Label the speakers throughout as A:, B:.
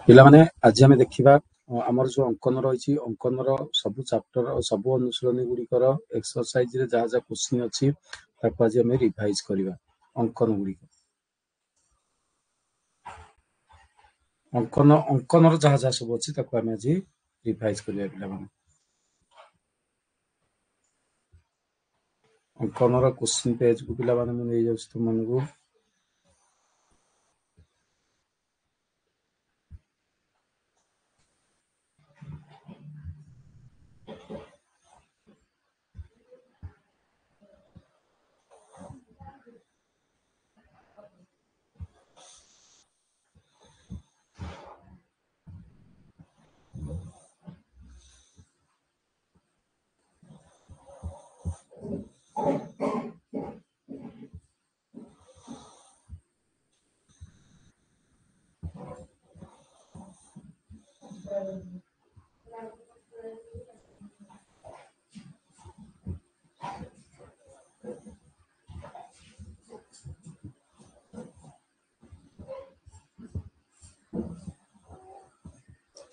A: पिला माने आज आम देखा आमर जो अंकन रही अंकन सब चैप्टर सब अनुशीलनी गुड़िकर एक्सरसाइज रे जहाँ जहाँ क्वेश्चन अच्छी आज आम रिवाइज करवा अंकन गुड़िक अंकन अंकन जहाँ जहाँ सब अच्छी आम आज रिवाइज करवा पिला अंकन क्वेश्चन पेज को पिला मुझे तुम मन को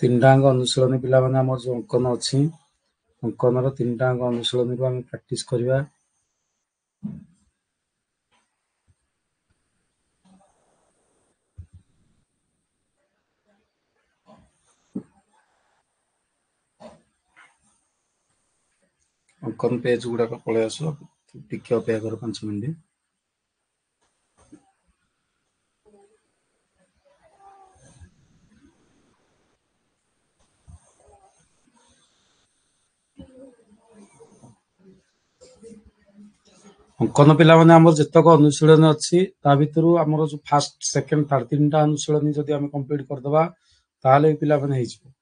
A: तीन टांग अनुशीलनी पिला माने हमर जो अंकन अच्छी अंकन तीन टांग अनुशीलनी को आम प्रैक्टिस करवा अंकन पेज गुड़ाक पलि आस टिके अपेक्षा कर 5 मिनिट अंकन पिला माने हमर जतक अनुशीलन अच्छी ता भितरु हमर जो फर्स्ट सेकंड थर्ड तीन टा अनुशीलनी जदि हम कंप्लीट कर दबा ताले पिला माने हे जिवो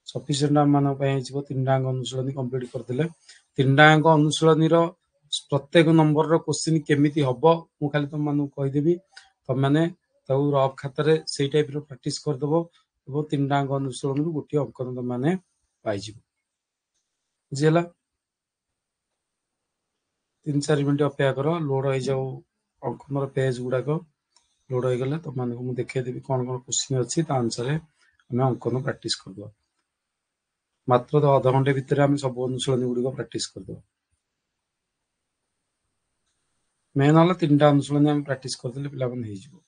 A: सफिशिएंट हम मानक पे हे जिवो तीन टांग अनुशीलनी कंप्लीट कर देले तीन टांग अनुशीलनी रो प्रत्येक नंबर रो क्वेश्चन केमिति हबो मु खाली तुम मानक कहि देबी तुम माने ताऊ रफ खाता रे सेही टाइप रो प्रैक्टिस कर दबो एबो तीन टांग अनुशीलनी रो गुटी अंकन तुम माने पाइ जिवो बुझिला 3-4 मिनिट अपेक्षा कर लोड हो जाऊ अंकन पेज गुड़ाक लोड हो गले तुम मानक मुझे देखदेवी कौन कौन क्वेश्चन अच्छी अनुसार आम अंकन प्रैक्टिस करदे मात्र 1/2 घंटे भितर आम सब अनुशीलनी गुड़िक प्रैक्टिस करदे मेन है 3टा अनुशीलनी आम प्रैक्टिस करदे पिला माने हे जिवो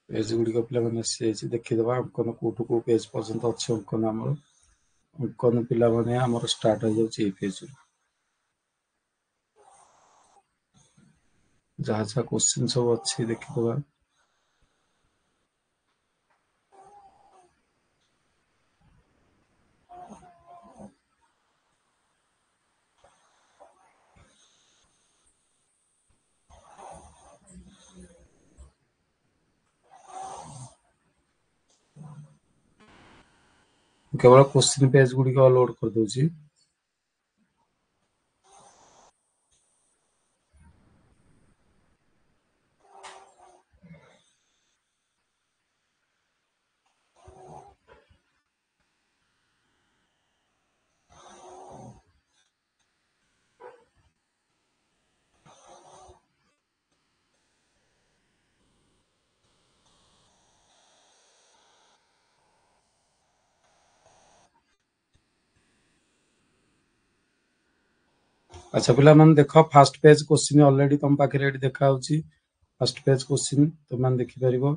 A: पेज गुड़िक पिला माने आसी देखिदबा अंकन कोठु को पेज पर्यंत अच्छे अंकन आमर अंकन पिला माने आमर स्टार्ट हो जाउची पेज जहाँ जहाँ क्वेश्चन सब अच्छी देखिदबा केवल क्वेश्चन पेज गुड़िक लोड कर दूची अच्छा पिला माने देखो फर्स्ट पेज क्वेश्चन ऑलरेडी तुम पाखे रेडी देखा होची फर्स्ट पेज क्वेश्चन तुम माने देखि परिबो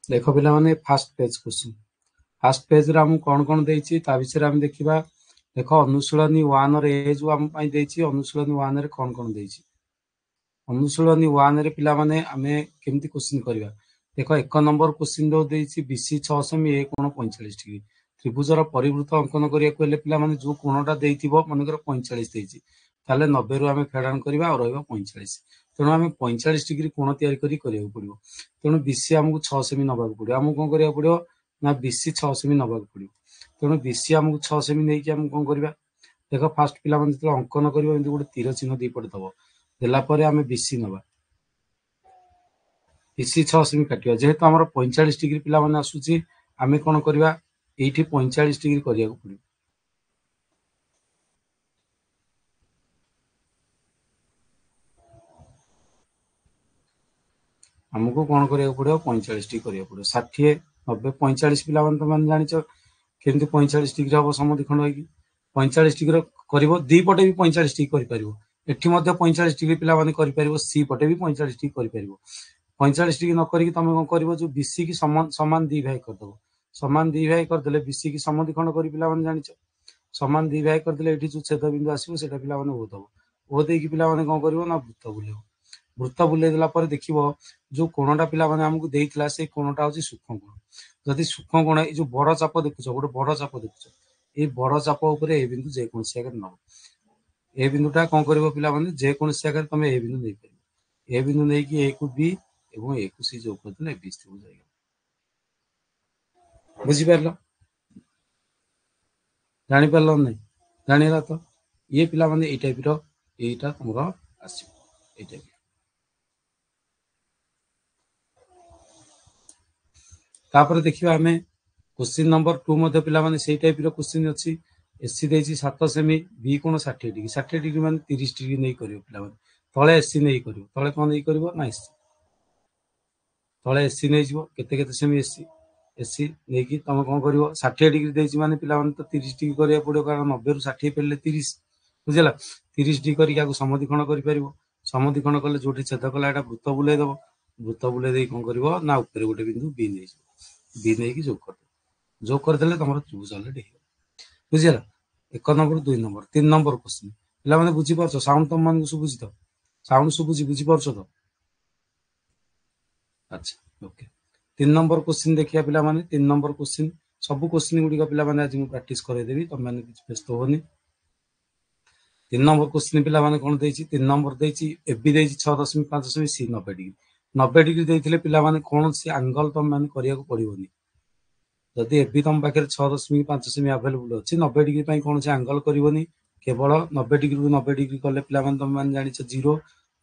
A: देख पिला माने fast page question fast page रे हम कोन कोन देछि ता विषय हम देखिबा देख अनुशीलनी 1 रे जो हम पई देछि अनुशीलनी 1 रे कोन कोन देछि अनुशीलनी 1 रे पिला माने हमें केमती क्वेश्चन करबा देख एक नंबर क्वेश्चन दो देछि बीसी 6 सेमी ए कोण 45 डिग्री त्रिभुजर परिवृत्त अंकन करिया कहले पिला माने जो कोणटा देइथिबो मनकर 45 देछि ताले 90 रु हमें फेडान करबा और रहबा 45 तेणु हमें 45 डिग्री कोण तयारी करी करिया पड़िबो तेणु बीसी हमकु 6 सेमी नबाक पड़िबो हमकु कोन करिया पड़िबो ना बीसी 6 सेमी नबाक पड़िबो तेणु बीसी हमकु 6 सेमी नै कि हम कोन करबा देख फास्ट पिला माने तो अंकन करबो एंती गोटे तीर चिन्ह दी पड़ दबो देला परे हमें बीसी नबा बीसी 6 सेमी काटिया जेहेतु हमर 45 डिग्री पिला माने आसुची हमें कोन करबा एठी 45 डिग्री करिया पड़िबो हमको कौन करिया पड़ो 45 डिग्री करिया पड़ो 60 90 45 पिला माने तुम जानिछ केमती 45 डिग्री हम समद्विखंड होई 45 डिग्री करिवो दी पटे भी 45 डिग्री करि परिवो एठी मध्ये 45 डिग्री पिला माने करि परिवो सी पटे भी 45 डिग्री करि परिवो 45 डिग्री न करिक तमे कोन करिवो जो बीसी की समान समान दी भाई कर दबो समान दी भाई कर देले बीसी की समद्विखंड करि पिला माने जानिछ समान दी भाई कर देले एठी जो छेद बिंदु आसीबो सेटा पिला माने ओ दबो ओ देकी पिला माने कोन करिवो ना वृत्त बुलेबो वृत्त बुले देला पर देखिबो जो कोणटा पिला माने हमकु देइतला से कोणटा होची सूक्ष्म कोण जदि सूक्ष्म कोण ए जो बड़ चाप देखुछ गोटे बड़ चाप देखुछ ए बड़ चाप ऊपर ए बिंदु जे कोन से आकर न ए बिंदुटा कोन करबो पिला माने जे कोन से आकर तमे ए बिंदु नै परिबो ए बिंदु नै कि ए को बी एवं ए को सी जो करथले बी स्थिर जाएगा बुझी परलो जानि परलो नै जानिला तो ये पिला माने ए टाइप रो एटा तुमरो आसी ए टाइप तापर देखिबा हमें क्वेश्चन नंबर 2 मध्ये पिला माने सेही टाइप रो क्वेश्चन अछि एससी देछि 7 सेमी बी कोण 60 डिग्री माने 30 डिग्री नै करियो पिला माने तळे एससी नै करियो तळे कोन नै करिवो ना एससी तळे एससी नै जिवो केते केते सेमी एससी एससी नै कि तम कोन करिवो 60 डिग्री देछि माने पिला माने तो 30 डिग्री करिया पड़ियो कारण 90 रु 60 पेले 30 बुझला 30 डिग्री करी काकू समद्विखंड करि परिवो समद्विखंड कले जोठी छेद कला एटा वृत्त बुले दबो वृत्त बुले देई कोन करिवो ना ऊपर गोटे बिंदु बी नै बी नै कि जोग कर देले तमरो त्रिभुज अलरेडी बुझला एक नंबर 2 नंबर 3 नंबर क्वेश्चन पिला माने बुझी परछो साउंड तम मान को बुझी तो साउंड बुझी परछो तो अच्छा ओके 3 नंबर क्वेश्चन देखिया पिला माने 3 नंबर क्वेश्चन सब क्वेश्चन गुडी का पिला माने आज मु प्रैक्टिस करे देबी तम माने किछ व्यस्त होनी 3 नंबर क्वेश्चन पिला माने कोन देछि 3 नंबर देछि एबी देछि 6.5 सी 90 डिग्री 90 डिग्री देथिले पिला माने कोन सी एंगल तम माने करिया को पड़िबोनी जदि एबी तम पाखे 6.5 सेमी अवेलेबल अछि 90 डिग्री पई कोन से एंगल करिवोनी केवल 90 डिग्री रु 90 डिग्री कले पिला माने तम माने जानिछ 0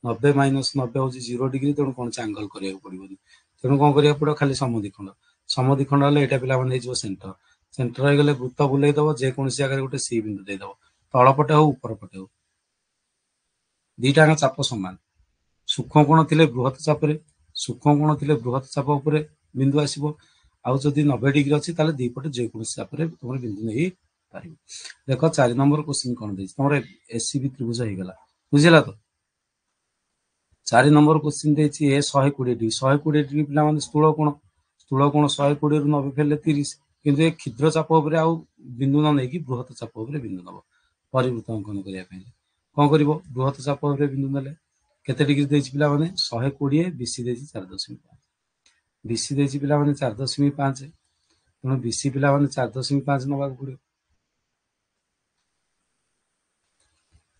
A: 90 माइनस 90 होची 0 डिग्री तेणु कोन से एंगल करिया को पड़िवोनी तेणु कोन करिया पड़ो खाली समद्विखंड हले एटा पिला माने जो सेंटर सेंटर हो गले वृत्त बुले दबो जे कोन से आगे गोटे सी बिंदु दे दबो तळ पटे हो ऊपर पटे हो दीटा चाप समान सूक्ष्म कोण थिले बृहत चाप रे सूक्ष्म कोण थिले बृहत चाप ऊपर बिंदु आसीबो आउ जदि 90 डिग्री अछि ताले दी पटे जे कोन चाप रे तुमर बिंदु नै पारिबो देखो 4 नंबर क्वेश्चन कोन देछि तुमर एससीबी त्रिभुज हे गेला बुझिला तो 4 नंबर क्वेश्चन देछि ए 120 डिग्री 120 डिग्री पिला माने स्थूल कोण 120 रु 90 फेले 30 किंतु ए क्षुद्र चाप ऊपर आउ बिंदु न नै कि बृहत चाप ऊपर बिंदु नबो परिवृत्त अंकन करिया पे कोन करिवो बृहत चाप ऊपर बिंदु नले केते डिग्री देछि पिला माने 120 बीसी देछि 4.5 बीसी देछि पिला माने 4.5 तेणु बीसी पिला माने 4.5 नबा पड़ियो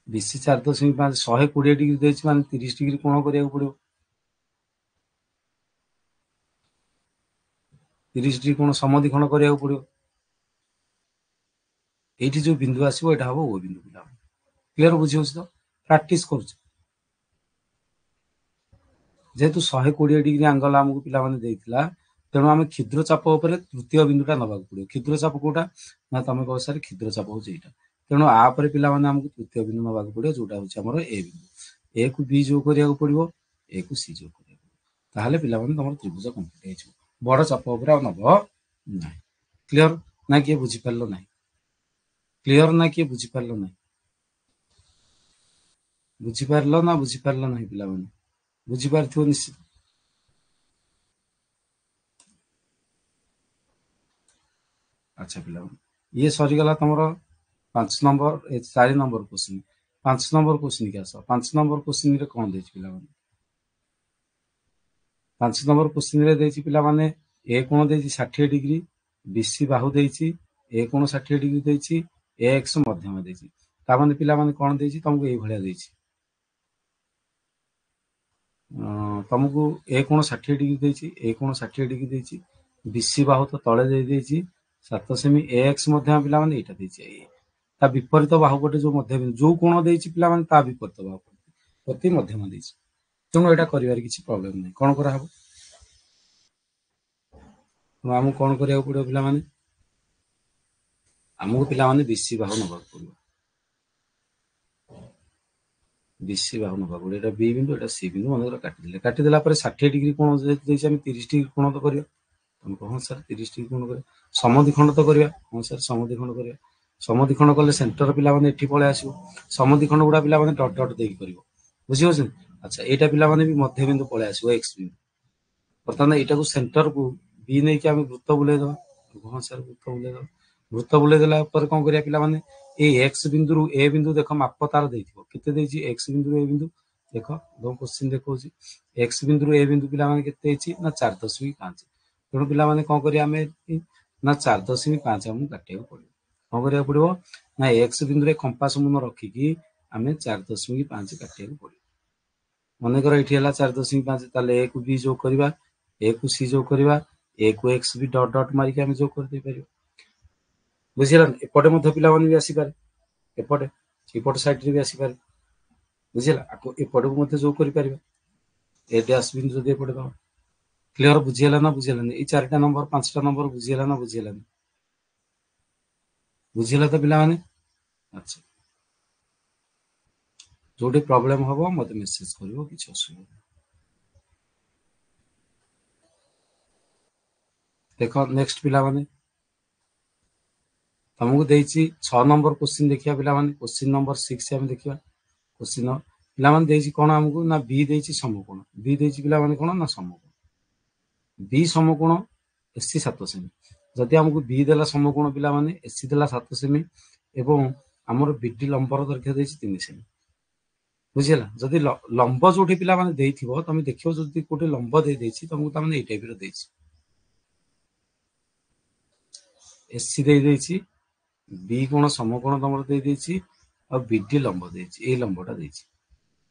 A: बीसी 4.5 120 डिग्री देछि माने 30 डिग्री कोण करिया पड़ियो 30 डिग्री कोण समद्विखंड करिया पड़ियो एठी जो बिंदु आसीबो एटा हबो ओ बिंदु पिला क्लियर बुझियोस तो प्रैक्टिस करूछ जेहेतु 120 डिग्री एंगल हमको पिला माने देइतिला तेणु आम क्षुद्र चाप उपर तृतीय बिंदुटा नबाक पड़ो क्षुद्र चाप कोटा ना तुम कह सारे क्षुद्र चाप हूँ यहाँ तेणु आपर पिला माने हमको तृतीय बिंदु नबाक पड़ो जोटा हूँ ए बिंदु ए को बी जो करिया पड़ो ए को सी जो करिया ताहले पिला माने तुम त्रिभुज कंप्लीट हो बड़ चाप उपर आ नब ना क्लियर ना किए बुझी पारलो ना क्लियर ना किए बुझी पारलो ना बुझी पारलो ना बुझी पारलो ना पिला माने बुझी पारथिबो निश्चित अच्छा पिला ये सरीगला तुम 5 number 4 number question 5 number question के आस 5 नंबर क्वेश्चन रे कौन देछि पिला 5 नंबर क्वेश्चन रे देछि पिला माने ए कोण देछि 60 डिग्री बीसी बाहु देछि ए कोण 60 डिग्री देछि ए एक्स मध्यम देछि ता माने पिला माने कोण देछि तुमको ए भलिया देछि तुमको ए कोण 60 डिग्री देछि ए कोण 60 डिग्री देछि बीसी बाहु तो तळे दे देछि 7 सेमी ए एक्स मध्यम पिला माने एटा देछि ता विपरीत बाहु पटे जो मध्यम जो कोण देछि पिला माने ता विपरीत बाहु प्रति मध्यम देछि तेणु एटा करिवार किछि प्रॉब्लम नै कोन करा हबो आमको कौन करिया पड़ो पिला माने आमको पिला माने बीसी बाहु नबा पड़ो बीसी बाहु नबा पड़ो एटा बी बिंदु एटा सी बिंदु मन काटी देला पर 60 डिग्री कोण देछि हम 30 डिग्री कोण तो करिया तुम कहो सर 30 डिग्री कोण करिया समद्विखंड तो करिया हां सर समद्विखंड करिया समद्विखंड कले सेंटर पिला माने एठी पळे आसीबो समद्विखंड गुडा पिला माने डॉट डॉट देई करिवो बुझि होछ अच्छा एटा पिला माने भी मध्य बिंदु पळे आसीबो एक्स बिंदु बर्तमान एटा को सेंटर को बी नै कि हम वृत्त बुले दबा कहो सर वृत्त बुले देला पर कोन करिया पिला माने ए एक्स बिंदु रु ए बिंदु देखो माप तार देथिबो केते देछि एक्स बिंदु रु ए बिंदु देखो दो क्वेश्चन देखो जी एक्स बिंदु रु ए बिंदु पिला माने केते अछि ना 4.5 तेणु पिला माने कोन करिया हमें ना 4.5 हम काटिया पड़िबो कोन करिया पड़िबो ना एक्स बिंदु रे कंपास मुन रखी की हमें 4.5 काटिया पड़िबो मने कर एठी हला 4.5 ताले ए को बी जो करबा ए को सी जो करबा ए को एक्स भी डॉट डॉट मारी के हम जो कर दे परिबो बुझिला एपटे मध्य पिला माने भी आसी पारे एपटे साइड रे भी आसी पारे बुझिला आको एपटे मध्य जो करि परिबा ए डैश बिंदु जो दे पड़े दो क्लियर बुझिला ना बुझिला ए चारटा नंबर पांचटा नंबर बुझिला ना बुझिला बुझिला तो पिला माने अच्छा जोटे प्रॉब्लम हबो मते मेसेज करिवो किछ असुविधा देखो नेक्स्ट पिला माने तुमको देछि 6 नंबर क्वेश्चन देखिया पिला माने क्वेश्चन नंबर 6 हम देखिया क्वेश्चन पिला माने देछि कोन हमको ना बी देछि समकोण बी देछि पिला माने कोन ना समकोण बी समकोण एससी 7 सेमी जदि हमको बी देला समकोण पिला माने एससी देला 7 सेमी एवं हमर बीडी लंबर दर्घ्य देछि 3 सेमी बुझिला जदि लंब जोठी पिला माने देइथिबो तमे देखियो जदि कोटे लंब दे देछि तुमको त माने ए टाइप रो देछि एससी दे देछि बी कोण समकोण तमर दे देछि और बीडी लंब देछि ए लंबटा देछि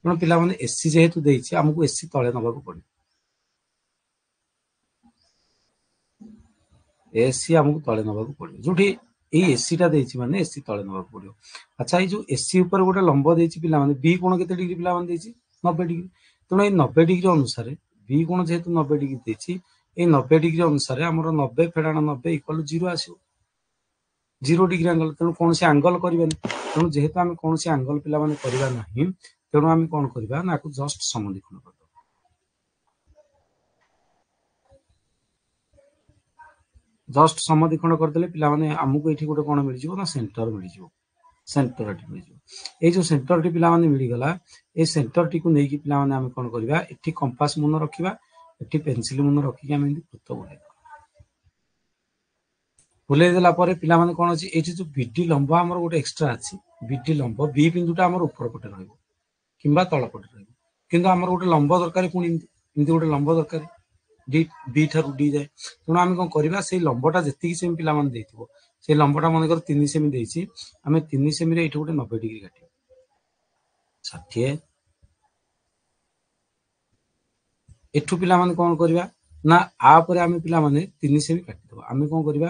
A: कोन पिला माने एससी जेहेतु देछि हमको एससी तळे नबा को पड़े एससी हमको तळे नबा को पड़े जोठी ए एससी टा देछि माने एससी तळे नबा को पड़े अच्छा ए जो एससी ऊपर गोटे लंब देछि पिला माने बी कोण केते डिग्री पिला माने देछि 90 डिग्री तनो ए 90 डिग्री अनुसार बी कोण जेहेतु 90 डिग्री देछि ए 90 डिग्री अनुसार हमर 90 फेडाण 90 इक्वल 0 आसीबो 0 डिग्री एंगल तेणु कौन से एंगल करिबेन तेणु जेहेतु आम कौन से एंगल पिला माने करिबा नाही तेणु आम कोन करिबा ना को जस्ट समद्विखंड कर जस्ट समद्विखंड कर देले पिला माने हमको एठी गोटे कोन मिल जिवो ना सेंटर मिल जिवो सेंटर एठी मिल जिवो ए जो सेंटर टी पिला माने मिल गला ए सेंटर टी को नै कि पिला माने हम कोन करिबा एठी कंपास मुन रखिबा एठी पेंसिल मुन रखि के हम वृत्त बुले बुले देला परे पिला माने कोन अछि एठी जो बीडी लंब हमर गोटे एक्स्ट्रा अछि बीडी लंब बी बिंदुटा हमर ऊपर पटे रहइबो किंबा तळ पटे रहइबो किंतु हमर गोटे लंब दरकार पुनी इनती गोटे लंब दरकार डी बी थारु डी जाय तेणु आम कौन करवा से लंबटा जी सेमी पिला देथिबो से लंबटा मन कर 3 सेमी देछि आमे 3 सेमी रे एठी गोटे 90 डिग्री काटिबो 60 एठु पिला माने कोन करबा ना आ परे आमे पिला माने 3 सेमी काटि दबो आमे कोन करबा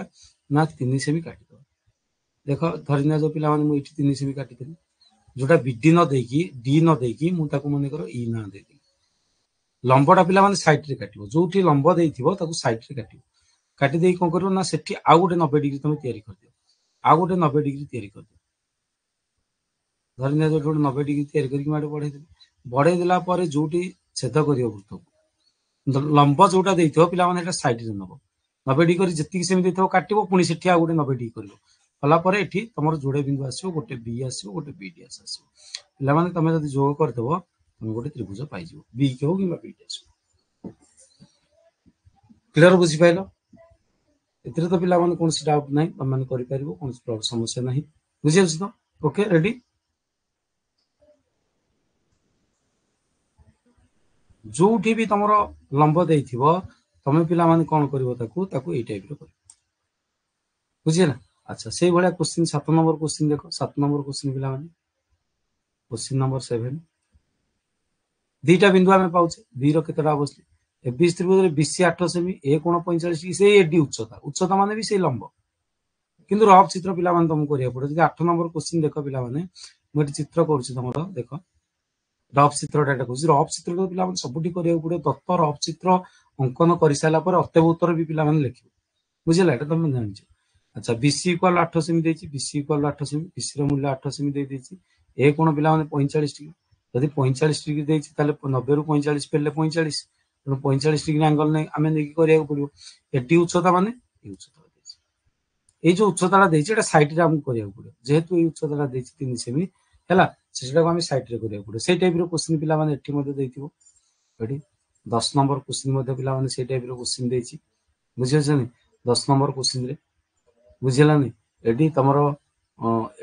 A: ना 3 सेमी काटि दबो देखो धरिना जो पिला माने मु एठी 3 सेमी काटि देली जोटा बीडी न देकी डी न देकी मु ताको माने करो ई ना दे देली लंबटा पिला माने साइड रे काटिबो जोठी लंब देइथिबो ताको साइड रे काटिबो काटि देई कोन करिवो ना सेठी आ गोटे 90 डिग्री तमे तयारी कर दियो आ गोटे 90 डिग्री तयारी कर दियो धरिना जो 90 डिग्री तयारी करके माडे बढ़े देला परे जोठी छेद करियो वृत्त लंब जोटा देइथिबो पिला माने एटा साइड रे नबो 90 डिग्री करी जति सेमी देइथिबो काटिबो पुनी सेठी आ गोटे 90 डिग्री करिवो कला परे एठी तमरो जोड़े बिंदु आसीबो गोटे बी आसीबो गोटे बी डी आसीबो पिला माने तमे जदी जोग करदेबो तमे गोटे त्रिभुज पाइ जिवो बी के हो किबा बी डी आसीबो क्लियर बुझी पाइलो एथिरे तो पिला माने कोनसी डाउट नाही तम माने करि परिबो कोनसी समस्या नाही बुझि अछि तो ओके रेडी जोठी भी तमरो लंब देइथिबो तमे पिला माने कोन करबो ताकू ए टाइप रो कर बुझिला अच्छा सेही भलिया क्वेश्चन 7 नंबर क्वेश्चन देखो 7 नंबर क्वेश्चन पिला माने क्वेश्चन नंबर 7 दीटा बिंदु आमे पाउछे बी रो केतरा बसली एबी त्रिभुज रे बीसी 8 सेमी ए कोण 45 डिग्री से एडी उच्चता उच्चता माने भी से लंब किंतु रफ चित्र पिला माने तुमको करिया पड़े जे 8 नंबर क्वेश्चन देखो पिला माने मोटी चित्र करूची तमरो देखो रफ चित्र डाटा कहूँ रफ चित्र तो पिला सबुठी करिया पड़े दत्त रफ चित्र अंकन कर सारा पर अतव उत्तर भी पिला माने लिखिबो बुझिला एटा तुम जानिछ अच्छा बीसी इक्वल 8 सेमी देछि बीसी इक्वल 8 सेमी बीसी रो मूल्य 8 सेमी दे देछि ए कोण पिला माने 45 डिग्री यदि 45 डिग्री देछि ताले 90 रु 45 पेले 45 तेणु 45 डिग्री एंगल नै आमे नेकी करिया पड़िबो एटी उच्चता माने ए उच्चता देछि ए जो उच्चता देछि एटा साइड रे हम करिया पड़िबो जेहेतु ए उच्चता देछि 3 सेमी हैला सेटा को हम साइड रे करिया पड़िबो से टाइप रो क्वेश्चन पिला माने एठी मध्ये देथिबो एठी 10 नंबर क्वेश्चन मध्ये पिला माने से टाइप रो क्वेश्चन देछि बुझियो छनी 10 नंबर क्वेश्चन रे बुझिलानी एठी तमरो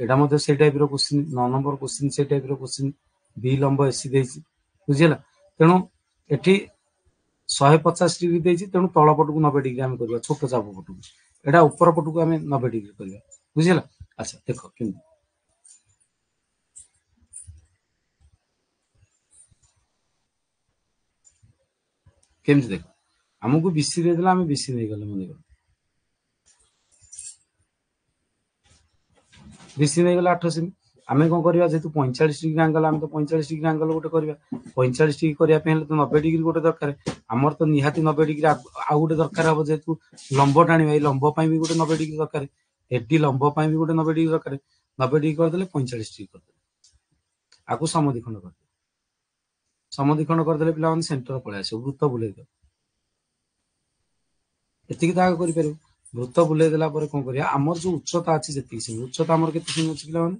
A: एडा मध्ये से टाइप रो क्वेश्चन 9 नंबर क्वेश्चन से टाइप रो क्वेश्चन बी लंब एसी देछि बुझिला तेणु एठी 150 डिग्री देछि तेणु तळ पटकू 90 डिग्री हम करबा छोट चाप पटकू एडा ऊपर पटकू हम 90 डिग्री करबा बुझिला अच्छा देखो कि केमति देखो हमकु बीसी दे देला हम बीसी नै गले मन बीसी नै गला 8 सेमी आमे कोन करबा जेतु 45 डिग्री एंगल आमे तो 45 डिग्री एंगल गोटे करबा 45 डिग्री करिया पे तो 90 डिग्री गोटे दरकार हमर तो निहाती 90 डिग्री आ गोटे दरकार हो जेतु लंब टाणी भाई लंब पई भी गोटे 90 डिग्री दरकार एडी लंब पई भी गोटे 90 डिग्री दरकार 90 डिग्री कर देले 45 डिग्री कर देले आकु समद्विखंड कर समद्विखंड कर देले पिला माने सेंटर पळे आसे वृत्त बुले दे एतिकी दाग करि परबो वृत्त बुले देला पर कोन करिया हमर जो उच्चता अछि जेति से उच्चता हमर केते सेमी अछि पिला माने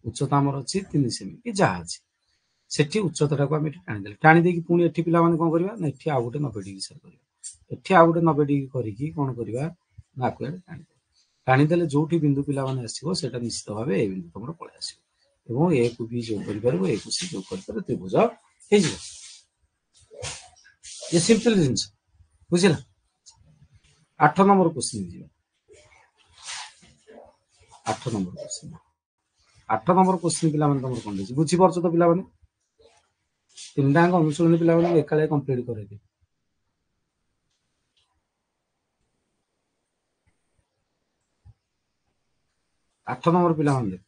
A: उच्चता हमर अछि 3 सेमी कि जा अछि सेठी उच्चता को हम टाणी देले टाणी देकी पुनी एठी पिला माने कोन करबा ना एठी आ गोटे 90 डिग्री सेट करबा एठी आ गोटे 90 डिग्री करिकी कोन करबा ना को टाणी देले जोठी बिंदु पिला माने आसीबो सेटा निश्चित भाबे ए बिंदु तमरो पळे आसीबो एवं ए को बी जो करि परबो ए को सी जो करि परबो त्रिभुज हे जे ये सिंपल जिंस बुझिला 8 नंबर क्वेश्चन जी 8 नंबर क्वेश्चन 8 नंबर क्वेश्चन पिला माने तमरो कोन देछि बुझि परछ तो पिला माने तीनटा अनुसरण पिला माने एकाले कंप्लीट करे दे 8 नंबर पिला माने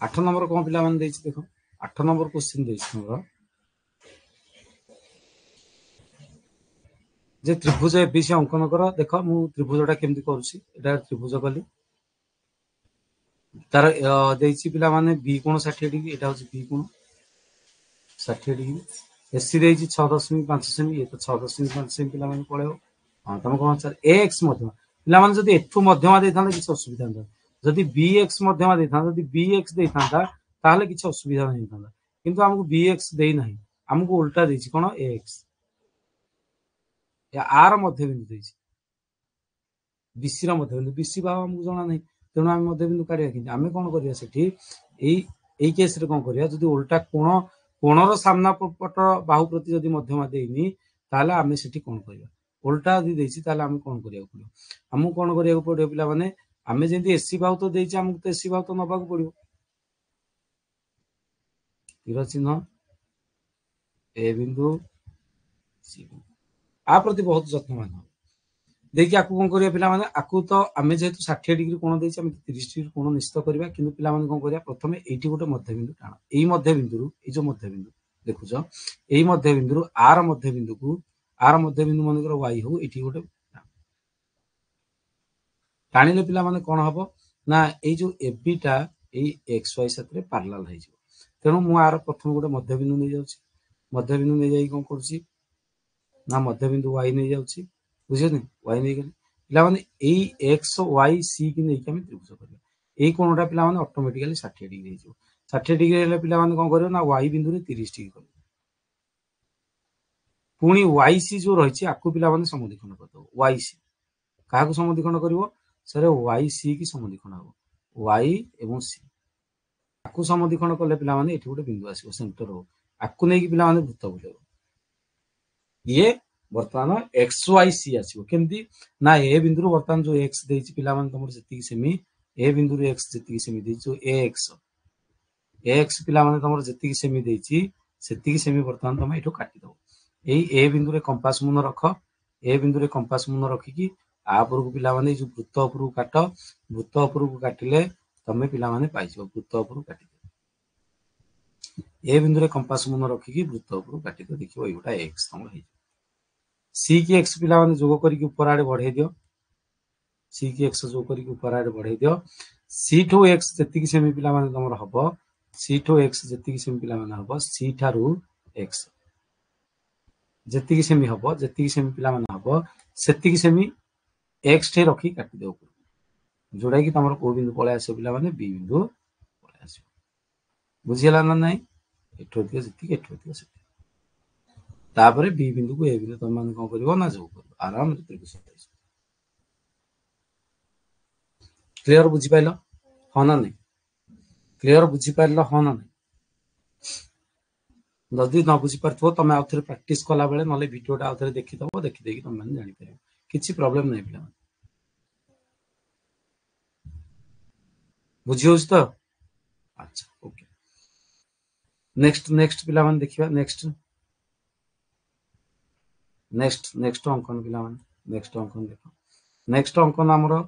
A: 8 नंबर कोन पिला माने देछि देखो 8 नंबर क्वेश्चन देछि हमरो जे त्रिभुज एबीसी अंकन कर देख मु त्रिभुजटा केमती करूची एटा त्रिभुज कली तार देछि पिला माने बी कोण 60 डिग्री एटा होची बी कोण 60 डिग्री एसी देछि 6.5 सेमी ये तो 6.5 सेमी पिला माने पळेओ हां तम कोन सर एक्स मध्यमा पिला माने जदी एठु मध्यमा देथांदा किछ असुविधा नै जदी बी एक्स मध्यमा देथांदा जदी बी एक्स देथांदा ताहले किछ असुविधा नै थांदा किंतु हमकु बी एक्स देई नाही हमकु उल्टा देछि कोन एक्स या आर मध्य बिंदु देछि बीसी रा मध्य बिंदु बीसी भाव हमकु जणा नै तेणु आमे मध्य बिंदु काढिया कि आमे कोन करिया सेठी एई केस रे कोन करिया जदी उल्टा कोणर सामना पट बाहु प्रति जदी मध्यमा देइनी ताले आमे सेठी कोन करिया उल्टा जदी देछि ताले आमे कोन करिया पड़ियो हमकु कोन करिया पड़ियो पिला माने आमे जेंति एसी भाव तो देछि हमकु तो एसी भाव तो नबाक पड़ियो तीर चिन्ह ए बिंदु सी बिंदु आ प्रति बहुत যত্নवान हो देखि आकु कोन करिया पिला माने आकु तो आमे जेतु 60 डिग्री कोण देछि आमे 30 डिग्री कोण निश्चित करबा किंतु पिला माने कोन करिया प्रथमे एठी गोटे मध्य बिंदु टाण एई मध्य बिंदु ए जो मध्य बिंदु देखुछ एई मध्य बिंदु आर मध्य बिंदु को आर मध्य बिंदु मन कर y हो एठी गोटे टाणीले पिला माने कोन हबो ना एई जो एबी टा एई एक्स वाई साथ रे पैरेलल हे जो तेनु मु आर प्रथम गोटे मध्य बिंदु नै जाउची मध्य बिंदु नै जाई कोन करची ना मध्य बिंदु y नै जाउची बुझियनी y नै गेली पिला माने एई x y c कि नै कि हम त्रिभुज करबा एई कोणटा पिला माने ऑटोमेटिकली 60 डिग्री हे जो 60 डिग्री हेले पिला माने कोन करबो ना y बिंदु रे 30 डिग्री करबो पुनी y c जो रहिछि आकु पिला माने समद्विखंड कर दो y c କାହାକୁ ସମଦ୍ବିଖଣ୍ଡ କରିବ सर वाई सी की समद्विखंड हम वाई एवं सी आपको समद्विखंड कले पिला माने एठी गोटे बिंदु आसीबो सेंटर हो आपको नै कि पिला माने वृत्त बुलेबो ये वर्तमान एक्स वाई सी आसीबो केमती ना ए बिंदु वर्तमान जो एक्स देछि पिला माने तमर जति सेमी ए बिंदु एक्स जति सेमी देछि जो एक्स पिला माने तमर जति सेमी देछि सेति सेमी वर्तमान तम एठो काटि दो एई ए बिंदु रे कंपास मुन रख ए बिंदु रे कंपास मुन रखी की आपर को पिला माने जो वृत्त उपर काट वृत्त उपर को काटिले तमे पिला माने पाइछो वृत्त उपर काटि ए बिंदु रे कंपास मुन रखी की वृत्त उपर काटि दो देखियो एगोटा एक्स तमर हे सी की एक्स पिला माने जोग करी की ऊपर आड़े बढ़ाई दियो सी की एक्स जोग करी की ऊपर आड़े बढ़ाई दियो सी टू एक्स जति की सेमी पिला माने तमर हबो सी टू एक्स जति की सेमी पिला माने हबो सी थारु एक्स जति की सेमी हबो जति की सेमी पिला माने हबो सेति की सेमी एक्स टे रखी काटि दो जोड़ा कि तमर को बिंदु पळे आसे पिला माने बी बिंदु पळे आसे बुझियला ना नाही एठो दियो जति के एठो दियो सेति तापरे बी बिंदु को ए बिंदु तम माने कोन करिवो ना जो करिवो आराम रे त्रिभुज क्लियर बुझि पाइलो ह ना नाही क्लियर बुझि पाइलो ह ना नाही जदि न बुझी पारथो तमे आउथरे प्रैक्टिस कला बेले नले वीडियोटा आउथरे देखि दबो देखि देकी तम माने जानि पारे किछि प्रॉब्लम नै पिला बुझी होस तो अच्छा ओके नेक्स्ट पिला माने देखिबा नेक्स्ट अंकन पिला माने नेक्स्ट अंकन देखो नेक्स्ट अंकन हमरो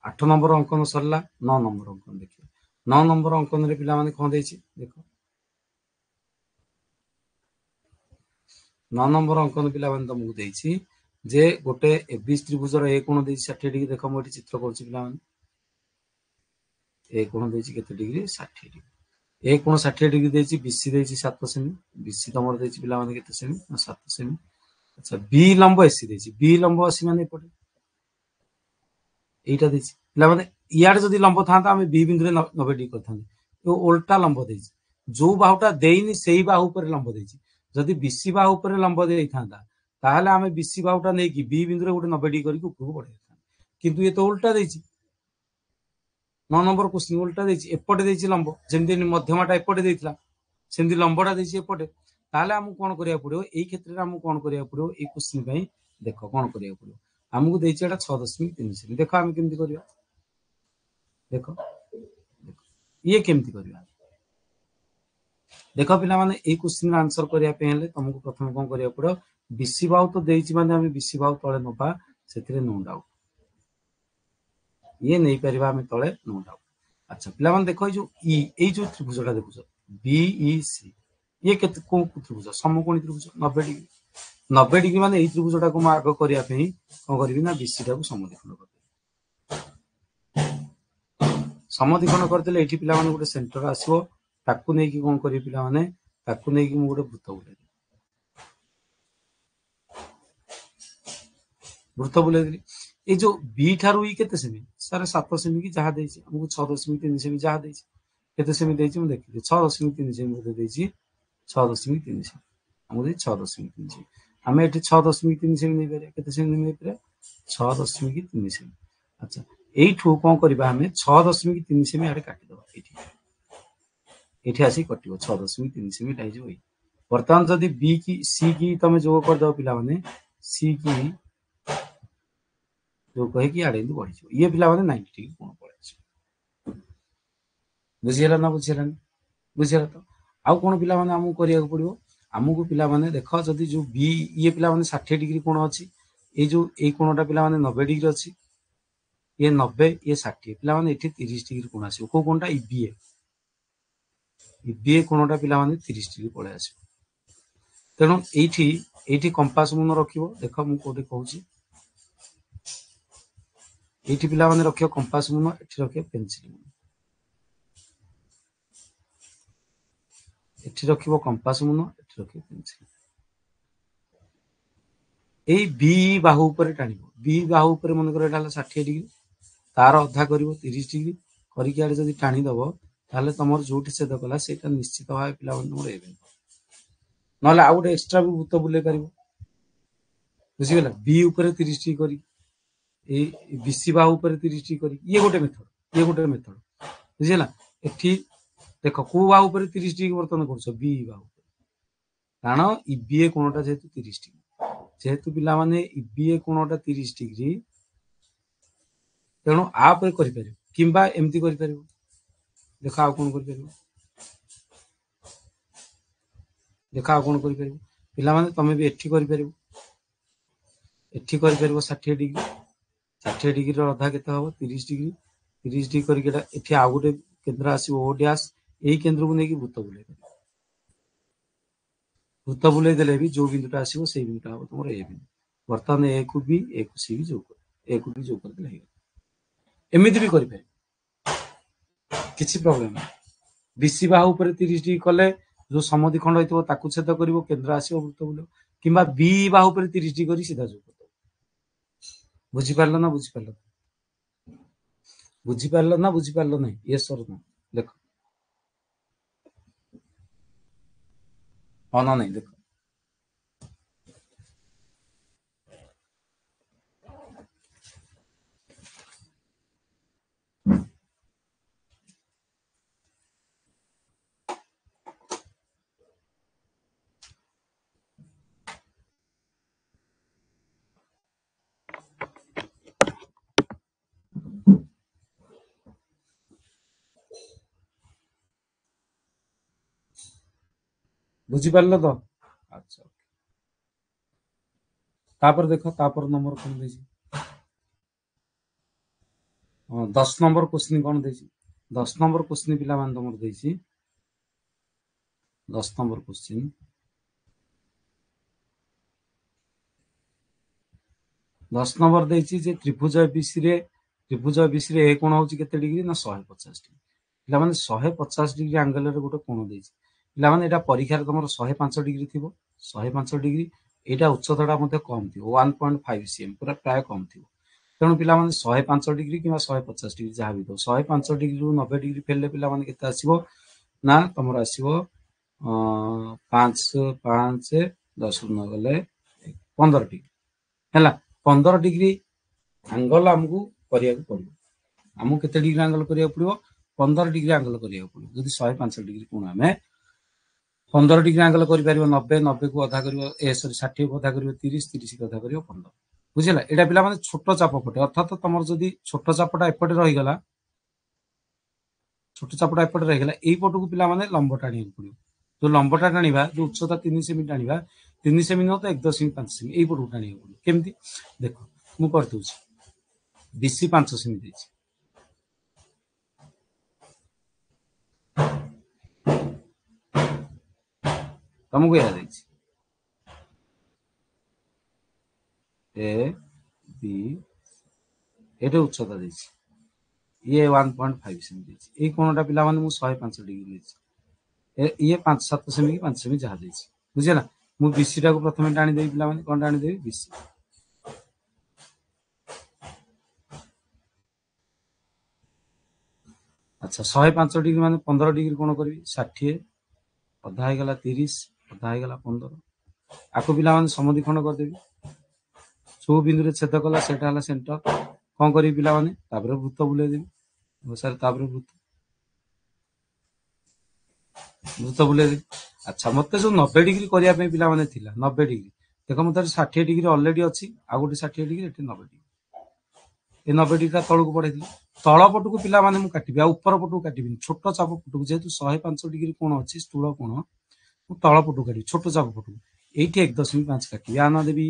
A: 8 नंबर अंकन सरला 9 नंबर अंकन देखियो 9 नंबर अंकन रे पिला माने कोन देछि देखो 9 नंबर अंकन पिला माने तुमको देछि जे गोटे एबीसी त्रिभुजर ए कोण देछि 60 डिग्री देखो मोटी चित्र करछि पिला माने ए कोण देछि केते डिग्री 60 डिग्री ए कोण 60 डिग्री देछि बीसी देछि 7 सेमी बीसी तमर देछि पिला माने केते सेमी 7 सेमी अच्छा बी लंब एसी देछि बी लंब एसी माने पटे एटा देछि पिला माने इयाड जदी लंब थांता हम बी बिंदु रे 90 डिग्री करथान तो उल्टा लंब देछि जो बाहुटा देइनी सेही बाहु पर लंब देछि जदी बीसी बाहु पर लंब देइ थांता ताहले हम बीसी बाहुटा नै कि बी बिंदु रे गोटे 90 डिग्री करी ऊपर बढ़ाइ था किंतु ये तो उल्टा देछि 9 नंबर क्वेश्चन उल्टा देछि एपटे देछि लंब जेंति मध्यमाटा एपटे देइतला सेंति लंबटा देछि एपटे ताहले हम कोन करिया पड़ियो एई क्षेत्र रे हम कोन करिया पड़ियो एई क्वेश्चन पई देखो कोन करिया पड़ियो हमकु देछि एटा 6.3 सेमी देखो हम केमति करिया देखो ये केमति करिया देखो पिला माने ए क्वेश्चन आंसर करिया पे हेले तुमको प्रथम कोन करिया पड़ो बीसी बाहु तो देछि माने हम बीसी बाहु तळे नबा सेथिरे नो डाउट ये नहीं परिबा हम तळे नो डाउट अच्छा पिला माने देखो जो ए जो त्रिभुजटा देखुछ बी ई सी ये केते को त्रिभुज समकोणी त्रिभुज 90 डिग्री 90 डिग्री माने ए त्रिभुजटा को म आग करिया पे कोन करबी ना बीसी टा को समद्विखंड कर समद्विखंड करदेले एठी पिला माने गोटे सेंटर आसीबो ताकू नै कि कोन करी पिला माने ताकू नै कि म गोटे वृत्त बुले दिली ए जो बी थारु ई केते सेमी सर 7 सेमी की जहा देछि हमकु 6.3 सेमी जहा देछि केते सेमी देछि म देखि 6.3 सेमी मते देछि 6.3 सेमी हमकु दे 6.3 सेमी हमें एठी 6.3 सेमी नै पेरे केते सेमी नै पेरे 6.3 सेमी अच्छा एठू कोन करबा हमें 6.3 सेमी आडे काटि दबा एठी आसी कटियो 6.3 सेमी टाइ जो वर्तमान जदी बी की सी की तमे जोग कर दो पिला माने सी की जो कहे कि आडे बढ़ी छ ये पिला माने 90 डिग्री कोण पळे छ बुझियला ना बुझियला तो आउ कोन पिला माने हमु करिया पड़ियो हमकु पिला माने देखो जदी जो बी ये पिला माने 60 डिग्री कोण अछि ए जो ए कोणटा पिला माने 90 डिग्री अछि ये 90 ये 60 पिला माने एठी 30 डिग्री कोण आसी को कोणटा ईबीए कोणटा पिला माने 30 डिग्री पळे आसी तेनो एठी कंपास मुन रखिबो देखो मु कोठी कहूची एठी पिला माने रखियो कंपास मुन एठी रखियो पेंसिल मुन एठी रखिबो कंपास मुन एठी रखियो पेंसिल ए बी बाहु ऊपर टाणिबो बी बाहु ऊपर मन करे डाला 60 डिग्री तार अधा करिवो 30 डिग्री करी के आडे जदी टाणी दबो ताले तमर जोठी छेद कला सेटा निश्चित भाबे पिला मन मोर एबे नले आउट एक्स्ट्रा भी भूत बुले परिबो बुझीगला बी ऊपर 30 डिग्री करी ए बीसी बाहु ऊपर 30 डिग्री करी ये गोटे मेथड बुझीगला एठी देख को बाहु ऊपर 30 डिग्री वर्तन करछ बी बाहु कारण ईबीए कोणटा जेहेतु 30 डिग्री जेहेतु पिला माने ईबीए कोणटा 30 डिग्री तेणु आप करिपारे किंबा एमती करिपारे देखा आ कोन करिपारे देखा आ कोन करिपारे पिला माने तमे भी एठी करिपारे एठी करिपारे 60 डिग्री 60 डिग्री रो आधा केते हो 30 डिग्री 30 डिग्री करके एठी आ गोटे केंद्र आसी ओ डैश एही केंद्र को नेकी वृत्त बुले वृत्त बुले देले भी जो बिंदुटा आसीबो सेही बिंदुटा हो तमरो ए बिंदु वर्तमान ए को बी ए को सी भी जोग कर ए को बी जोग कर देले एमिति भी करि पारे किछि प्रॉब्लम नहीं बीसी बाहु ऊपर 30 डिग्री कले जो समधि खंड होइतो ताकू छेद करिवो केंद्र आसीबो वृत्त बुले किंबा बी बाहु ऊपर 30 डिग्री करी सीधा जोग कर बुझी पारलो ना बुझी पारलो नहीं यस और नो देखो हाँ ना नहीं देखो बुझी पारलो तो अच्छा तापर देखो तापर नंबर कौन देछि 10 नंबर क्वेश्चन कौन देछि 10 नंबर क्वेश्चन पिला मान तमर देछि 10 नंबर क्वेश्चन 10 नंबर देछि जे त्रिभुज एबीसी रे ए कोण होछि केते डिग्री ना 150 डिग्री पिला माने 150 डिग्री एंगल रे गोटे कोण देछि पिला माने एटा परीक्षा रे तमर 105 डिग्री थिबो 105 डिग्री एटा उच्चताटा मध्ये कम थिबो 1.5 सीएम पूरा प्राय कम थिबो तेणु पिला माने 105 डिग्री किंवा 150 डिग्री जहाँ भी दो 105 डिग्री रु 90 डिग्री फेलले पिला माने केते आसीबो ना तमर आसीबो 5 5 10 न गले 15 डिग्री हैला 15 डिग्री एंगल हमकु करिया पड़िबो हमकु केते डिग्री एंगल करिया पड़िबो 15 डिग्री एंगल करिया पड़िबो जदि 105 डिग्री कोण हमें 15 डिग्री एंगल करि परिबो 90 90 को आधा करिवो ए सॉरी 60 को आधा करिवो 30 30 को आधा करिवो 15 बुझिला एटा पिला माने छोटो चाप पटे अर्थात तमर जदि छोटो चापटा एपटे रहि गला छोटो चापटा एपटे रहि गला एई पटकू पिला माने लंब टाणी पड़िबो जो लंबटा टाणीबा जो उच्चता 3 सेमी टाणीबा 3 सेमी न तो 1.5 सेमी एई पटकू टाणी पड़िबो केमती देखो मु कर दूची बीसी 5 सेमी देछि तुमको या देछि ए बी एटे उच्चता देछि ये 1.5 सेमी देछि ए कोणटा पिला माने मु 105 डिग्री देछि ये 5 7 सेमी की 5 सेमी जहा देछि बुझिला मु बीसी टा को प्रथमे टाणी देबी पिला माने कोन टाणी देबी बीसी अच्छा 105 डिग्री माने 15 डिग्री कोण करबी 60 अधा हे गला 30 अधा हे गला 15 आको पिला माने समधि खंड कर देबी जो बिंदु रे छेद कला सेटा हला सेंटर कोन करी पिला माने तापर वृत्त बुले देबी सर तापर वृत्त बुले देबी अच्छा मते जो 90 डिग्री करिया पे पिला माने थिला 90 डिग्री देखो मते 60 डिग्री ऑलरेडी अछि आ गोटे 60 डिग्री एटे 90 डिग्री ए 90 डिग्री तळ को पड़े तळ पटू को पिला माने मु काटिबी आ ऊपर पटू काटिबी छोटो चाप पटू जेहेतु 105 डिग्री कोण अछि स्थूल कोण मु तळ पटू काटिबी छोटो चाप पटू एठी 1.5 काटिबी आ ना देबी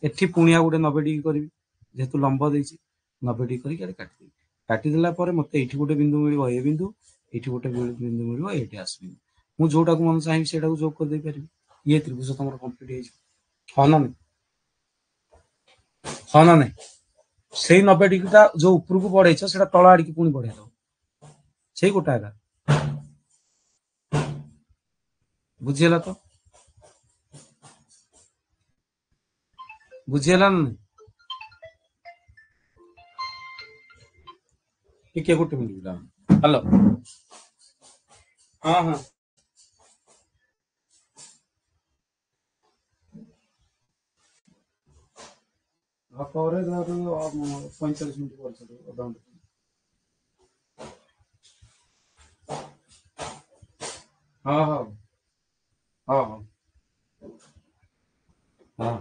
A: एठी पुनिया गोटे 90 डिग्री करबी जेहेतु लंब देछि 90 डिग्री करी काटि काटि देला परे मते एठी गोटे बिंदु मिलिबो ए बिंदु एठी गोटे बिंदु मिलिबो ए डैश बिंदु मु जोटा को मन चाहिबी सेटा को जोग कर दे परिबी ये त्रिभुज तमर कंप्लीट हे हाँ ना नहीं हाँ ना नहीं सेही 90 डिग्रीटा जो ऊपर को बढ़ेछ सेटा तळ आडी की पुनी बढ़े दो सेही गोटा आगा बुझियला तो बुझियला ना टिके गोटे मिनिट हेलो हाँ हाँ ହଁ ପରେ 45 ମିନିଟ୍ ପରେ ଅଧଘଣ୍ଟେ। ହଁ ହଁ ହଁ ହଁ ହଁ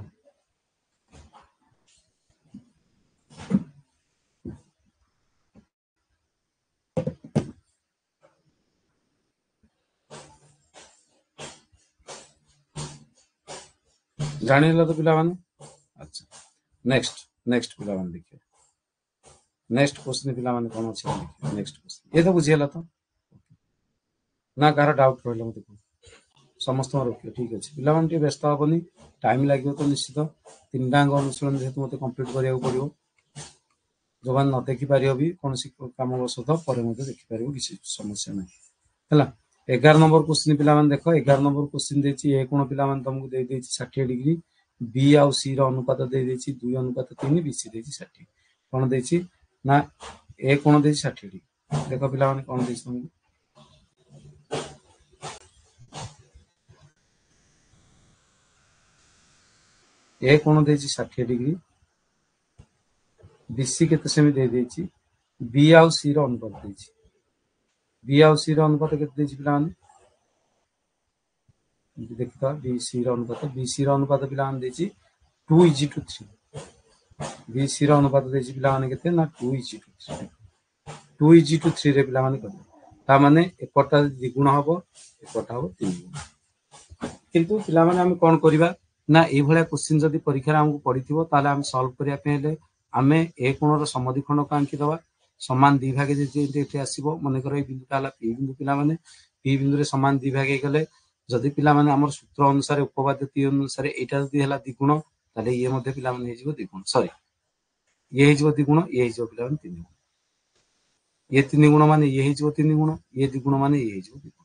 A: ଜାଣିଲ ତ ପିଲାମାନେ। ଆଚ୍ଛା ନେକ୍ସଟ ନେକ୍ସଟ ପିଲାମାନେ ଦେଖିବେ ନେକ୍ସଟ କ୍ୱେଶ୍ଚିନ୍ ପିଲାମାନେ କଣ ଅଛି ଦେଖିବେ ନେକ୍ସଟ କ୍ୱେଶ୍ଚିନ୍ ଏ ତ ବୁଝିଗଲା ତ ନା କାହାର ଡାଉଟ୍ ରହିଲା ମତେ କୁହ। ସମସ୍ତଙ୍କର ଓକେ ଠିକ ଅଛି ପିଲାମାନେ ଟିକେ ବ୍ୟସ୍ତ ହବନି ଟାଇମ ଲାଗିବ ତ ନିଶ୍ଚିତ ତିନିଟାଙ୍କ ଅନୁଶୀଳନ ଯେହେତୁ ମତେ କମ୍ପ୍ଲିଟ କରିବାକୁ ପଡିବ ଯୋଉମାନେ ନ ଦେଖିପାରିବ ବି କୌଣସି କାମବଶତଃ ପରେ ମଧ୍ୟ ଦେଖିପାରିବ କିଛି ସମସ୍ୟା ନାହିଁ ହେଲା। 11 ନମ୍ବର କ୍ୱେଶ୍ଚିନ୍ ପିଲାମାନେ ଦେଖ 11 ନମ୍ବର କ୍ୱେଶ୍ଚିନ୍ ଦେଇଛି ଏ କୋଣ ପିଲାମାନେ ତମକୁ ଦେଇଦେଇଛି 60° ବି ଆଉ ସି ର ଅନୁପାତ ଦେଇଦେଇଛି 2:3 ବି ସି ଦେଇଛି 60 କଣ ଦେଇଛି ନା ଏ କୋଣ ଦେଇଛି 60°। ଦେଖ ପିଲାମାନେ କଣ ଦେଇଛି ତମକୁ ଏ କୋଣ ଦେଇଛି 60° ବିସି କେତେ ସେମି ଦେଇଦେଇଛି ବି ଆଉ ସି ର ଅନୁପାତ ଦେଇଛି ବି ଆଉ ସି ର ଅନୁପାତ କେତେ ଦେଇଛି ପିଲାମାନେ ଦେଖିବା ବି ସି ର ଅନୁପାତ ବି ସି ର ଅନୁପାତ ପିଲାମାନେ ଦେଇଛି 2:3 ବି ସି ର ଅନୁପାତ ଦେଇଛି ପିଲାମାନେ କେତେ ନା 2:3 2:3 ରେ ପିଲାମାନେ କରିବେ ତାମାନେ ଏପଟଟା ଦ୍ୱିଗୁଣ ହବ ଏପଟଟା ହବ 3 ଗୁଣ କିନ୍ତୁ ପିଲାମାନେ ଆମେ କଣ କରିବା ନା ଏଇଭଳିଆ କ୍ୱେଶ୍ଚିନ୍ ଯଦି ପରୀକ୍ଷାରେ ଆମକୁ ପଡିଥିବ ତାହେଲେ ଆମେ ସଲ୍ଭ କରିବା ପାଇଁ ହେଲେ ଆମେ ଏ କୋଣର ସମଦ୍ୱିଖଣ୍ଡକୁ ଆଙ୍କିଦବା ସମାନ ଦି ଭାଗେ ଯେମିତି ଏଠି ଆସିବ ମନେକର ଏଇ ବିନ୍ଦୁଟା ହେଲା ପି ବିନ୍ଦୁ ପିଲାମାନେ ପି ବିନ୍ଦୁରେ ସମାନ ଦି ଭାଗ ହେଇଗଲେ ଯଦି ପିଲାମାନେ ଆମର ସୂତ୍ର ଅନୁସାରେ ଉପବାଦ୍ୟ ତି ଅନୁସାରେ ଏଇଟା ଯଦି ହେଲା ଦ୍ୱିଗୁଣ ତାହେଲେ ଇଏ ମଧ୍ୟ ପିଲାମାନେ ହେଇଯିବ ଦ୍ୱିଗୁଣ ସରି ଇଏ ହେଇଯିବ ଦ୍ୱିଗୁଣ ଇଏ ହେଇଯିବ ପିଲାମାନେ 3 ଗୁଣ ଇଏ 3 ଗୁଣ ମାନେ ଇଏ ହେଇଯିବ 3 ଗୁଣ ଇଏ ଦ୍ୱିଗୁଣ ମାନେ ଇଏ ହେଇଯିବ ଦ୍ୱିଗୁଣ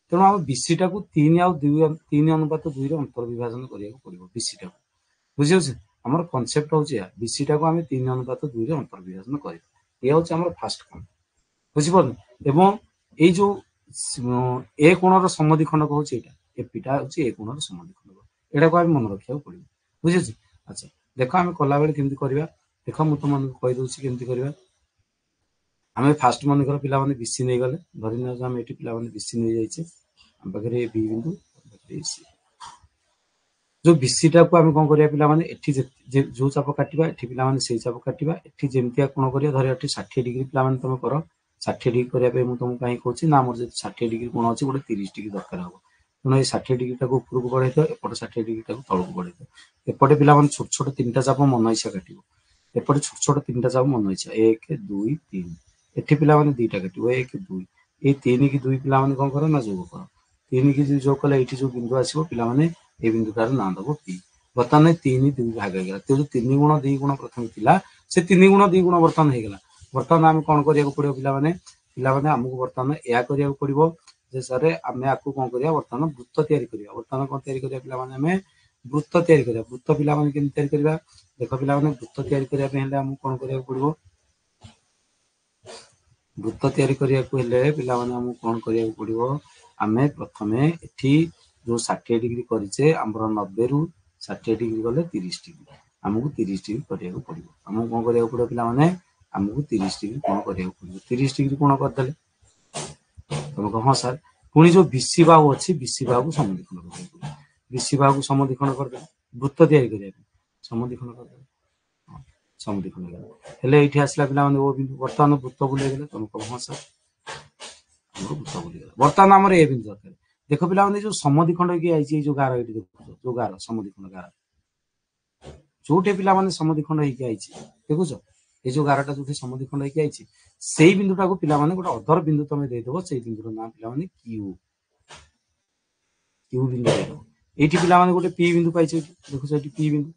A: ତେଣୁ ଆମେ ବିସି ଟାକୁ 3 ଆଉ 3:2 ରେ ଅନ୍ତର୍ବିଭାଜନ କରିବାକୁ ପଡିବ ବିସି ଟାକୁ ବୁଝିଯାଉଛି ଆମର କନସେପ୍ଟ ହଉଛି ଏହା ବିସି ଟାକୁ ଆମେ 3:2 ରେ ଅନ୍ତର୍ବିଭାଜନ କରିବା ଇଏ ହଉଛି ଆମର ଫାଷ୍ଟ କାମ ବୁଝିପାରୁନି ଏବଂ ଏଇ ଯୋଉ ଏ କୋଣର ସମଦ୍ୱିଖଣ୍ଡକ ହଉଛି ଏଇଟା ଏପିଟା ହଉଛି ଏ କୋଣର ସମଦ୍ୱିଖଣ୍ଡକ ଏଇଟାକୁ ଆମେ ମନେ ରଖିବାକୁ ପଡିବ ବୁଝିଛି ଆଚ୍ଛା ଦେଖ ଆମେ କଲାବେଳେ କେମିତି କରିବା ଦେଖ ମୁଁ ତମମାନଙ୍କୁ କହିଦଉଛି କେମିତି କରିବା ଆମେ ଫାଷ୍ଟ ମନେକର ପିଲାମାନେ ବିସି ନେଇଗଲେ ଧରିନିଅ ଆମେ ଏଠି ପିଲାମାନେ ବିସି ନେଇଯାଇଛେ ଆମ ପାଖରେ ଏ ବି ବିନ୍ଦୁ ଯୋଉ ବିସି ଟାକୁ ଆମେ କଣ କରିବା ପିଲାମାନେ ଏଠି ଯୋଉ ଚାପ କାଟିବା ଏଠି ପିଲାମାନେ ସେଇ ଚାପ କାଟିବା ଏଠି ଯେମିତିଆ କୋଣ କରିବା ଧର ଏଠି 60° ପିଲାମାନେ ତମେ କର 60° କରିବା ପାଇଁ ମୁଁ ତମକୁ କାହିଁ କହୁଛି ନା ଆମର ଯଦି 60° କୋଣ ଅଛି ଗୋଟେ 30° ଦରକାର ହବ ତେଣୁ ଏଇ 60° ଟାକୁ ଉପରକୁ ବଢେଇଥିବ ଏପଟେ 60° ଟାକୁ ତଳକୁ ବଢେଇଥିବ ଏପଟେ ପିଲାମାନେ ଛୋଟ ଛୋଟ ତିନିଟା ଚାପ ମନ ଇଚ୍ଛା କାଟିବ ଏପଟେ ଛୋଟ ଛୋଟ ତିନିଟା ଚାପ ମନ ଇଚ୍ଛା 1 2 3 ଏଠି ପିଲାମାନେ ଦିଟା କାଟିବ 1 2 ଏଇ 3 କି 2 ପିଲାମାନେ କଣ କର ନା ଯୋଗ କର 3 କି 2 ଯୋଗ କଲେ ଏଇଠି ଯୋଉ ବିନ୍ଦୁ ଆସିବ ପିଲାମାନେ এই ବିନ୍ଦୁଟାର ନାଁ ଦବ ପି ବର୍ତ୍ତମାନ 3 2 ଭାଗ ହେଇଗଲା ତେଣୁ 3 ଗୁଣ 2 ଗୁଣ ପ୍ରଥମେ ଥିଲା ସେ 3 ଗୁଣ 2 ଗୁଣ ବର୍ତ୍ତମାନ ହେଇଗଲା ବର୍ତ୍ତମାନ ଆମେ କଣ କରିବାକୁ ପଡିବ ପିଲାମାନେ ପିଲାମାନେ ଆମକୁ ବର୍ତ୍ତମାନ ଏହା କରିବାକୁ ପଡିବ ଯେ ସାରେ ଆମେ ଆକୁ କଣ କରିବା ବର୍ତ୍ତମାନ ବୃତ୍ତ ତିଆରି କରିବା ବର୍ତ୍ତମାନ କଣ ତିଆରି କରିବା ପିଲାମାନେ ଆମେ ବୃତ୍ତ ତିଆରି କରିବା ବୃତ୍ତ ପିଲାମାନେ କେମିତି ତିଆରି କରିବା ଦେଖ ପିଲାମାନେ ବୃତ୍ତ ତିଆରି କରିବା ପାଇଁ ହେଲେ ଆମକୁ କଣ କରିବାକୁ ପଡିବ ବୃତ୍ତ ତିଆରି କରିବାକୁ ହେଲେ ପିଲାମାନେ ଆମକୁ କଣ କରିବାକୁ ପଡିବ ଆମେ ପ୍ରଥମେ ଏଠି ଯୋଉ 60° କରିଛେ ଆମର 90 ରୁ 60° ଗଲେ 30° ଆମକୁ 30° କରିବାକୁ ପଡିବ ଆମକୁ କଣ କରିବାକୁ ପଡିବ ପିଲାମାନେ ଆମକୁ 30° କୋଣ କରିବାକୁ ପଡିବ 30° କୋଣ କରିଦେଲେ ତମେ କହ ହଁ ସାର୍ ପୁଣି ଯୋଉ ବିସି ବାହୁ ଅଛି ବିସି ବାହୁକୁ ସମଦ୍ୱିଖଣ୍ଡ କରିବାକୁ ପଡିବ ବିସି ବାହୁକୁ ସମଦ୍ୱିଖଣ୍ଡ କରିଦେଲେ ବୃତ୍ତ ତିଆରି କରିବା ପାଇଁ ସମଦ୍ୱିଖଣ୍ଡ କରିଦେଲେ ସମଦ୍ୱିଖଣ୍ଡ ହେଲେ ଏଇଠି ଆସିଲା ପିଲାମାନେ ଓ ବିନ୍ଦୁ ବର୍ତ୍ତମାନ ବୃତ୍ତ ବୁଲେଇଦେଲେ ତମେ କହ ହଁ ସାର୍ ଆମର ବୃତ୍ତ ବୁଲିଗଲା ବର୍ତ୍ତମାନ ଆମର ଏ ବିନ୍ଦୁ ଦରକାର ଦେଖ ପିଲାମାନେ ଯୋଉ ସମଦ୍ୱିଖଣ୍ଡ ହେଇକି ଯାଇଛି ଏଇ ଯୋଉ ଗାର ଏଇଠି ଦେଖୁଛ ଯୋଉ ଗାର ସମଦ୍ୱିଖଣ୍ଡ ଗାର ଯୋଉଠି ପିଲାମାନେ ସମଦ୍ୱିଖଣ୍ଡ ହେଇକି ଆଇଛି ଦେଖୁଛ ଏଇ ଯୋଉ ଗାରଟା ଯୋଉଠି ସମଦ୍ୱିଖଣ୍ଡ ହେଇକି ଆଇଛି ସେଇ ବିନ୍ଦୁଟାକୁ ପିଲାମାନେ ଗୋଟେ ଅଧର ବିନ୍ଦୁ ତମେ ଦେଇଦବ ସେଇ ବିନ୍ଦୁର ନାଁ ପିଲାମାନେ କ୍ୟୁ କ୍ୟୁ ବିନ୍ଦୁ ଦେଇଦବ ଏଇଠି ପିଲାମାନେ ଗୋଟେ ପି ବିନ୍ଦୁ ପାଇছে ଦେଖୁଛ ଏଠି ପି ବିନ୍ଦୁ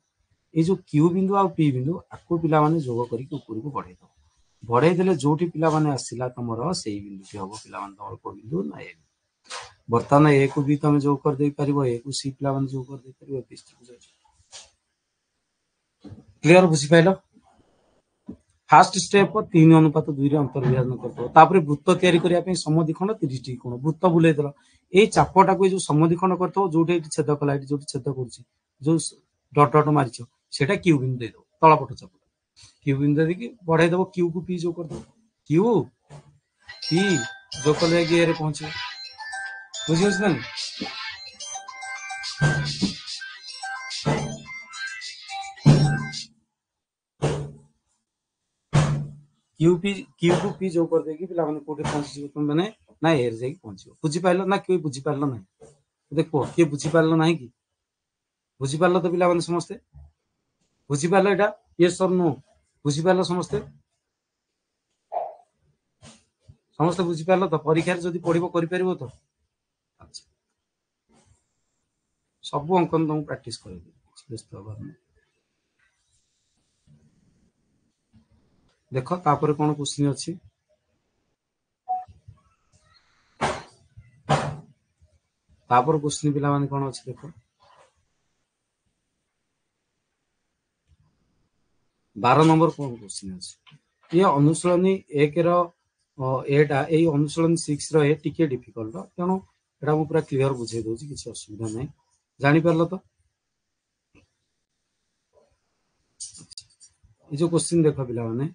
A: ଏଇ ଯୋଉ କ୍ୟୁ ବିନ୍ଦୁ ଆଉ ପି ବିନ୍ଦୁ ଆକୁ ପିଲାମାନେ ଯୋଗ କରିକି ଉପରକୁ ବଢେଇ ଦବ ବଢେଇ ଦେଲେ ଯୋଉଠି ପିଲାମାନେ ଆସିଲା ତମର ସେଇ ବିନ୍ଦୁଟି ହବ ପିଲାମାନେ ତମର କୋଉ ବିନ୍ଦୁ ନା ଏ ବର୍ତ୍ତମାନ ଏ କୁ ବି ତମେ ଯୋଗ କରିଦେଇ ପାରିବ ଏ କୁ ସି ପିଲାମାନେ ଯୋଗ କରିଦେଇ ପାରିବ କ୍ଲିୟର ବୁଝିପାରିଲ ଫାଷ୍ଟ ଷ୍ଟେପ 3:2 ରେ ଅନ୍ତର୍ବିଭାଜନ କରିଦେବ ତାପରେ ବୃତ୍ତ ତିଆରି କରିବା ପାଇଁ ସମଦ୍ୱିଖଣ୍ଡ 30° କୋଣ ବୃତ୍ତ ବୁଲେଇଦେଲ ଏଇ ଚାପଟାକୁ ଏଇ ଯୋଉ ସମଦ୍ୱିଖଣ୍ଡ କରିଥିବ ଯୋଉଠି ଏଠି ଛେଦ କଲା ଏଠି ଯୋଉଠି ଛେଦ କରୁଛି ଯୋଉ ଡଟ ଡଟ ମାରିଛ ସେଟା କ୍ୟୁ ବିନ୍ଦୁ ଦେଇଦବ तल पट चाप क्यू बिंदु देखिए बढ़ाई दब क्यू को पी जो कर दो क्यू पी जो कले ए रे पहुंचे बुझे ना क्यू को पी जो कर देगी पिला माने कोठे पहुंची तुम माने ना ए रे जाई पहुंची बुझी पाइलो ना क्यों बुझी पाइलो ना देखो किए बुझी पाइलो ना कि बुझी पाइलो तो पिला माने समस्ते बुझी पाइलो एटा यस और नो बुझी पाइलो समस्ते समस्त बुझी पाइलो तो परीक्षा जदि पढ़िबो करि परिबो तो अच्छा सब अंकन तुम प्रैक्टिस कर व्यस्त हबार नहीं देख तापर कौन क्वेश्चन अच्छी तापर क्वेश्चन पिला माने कौन अच्छी देख 12 नंबर कौन क्वेश्चन अच्छी ये अनुशीलनी 1 रो एटा ए अनुशीलनी 6 रो ए टिके डिफिकल्ट तेणु एटा मु पूरा क्लियर बुझे दोची किसी असुविधा नहीं जानी परलो तो ये जो क्वेश्चन देख पिला माने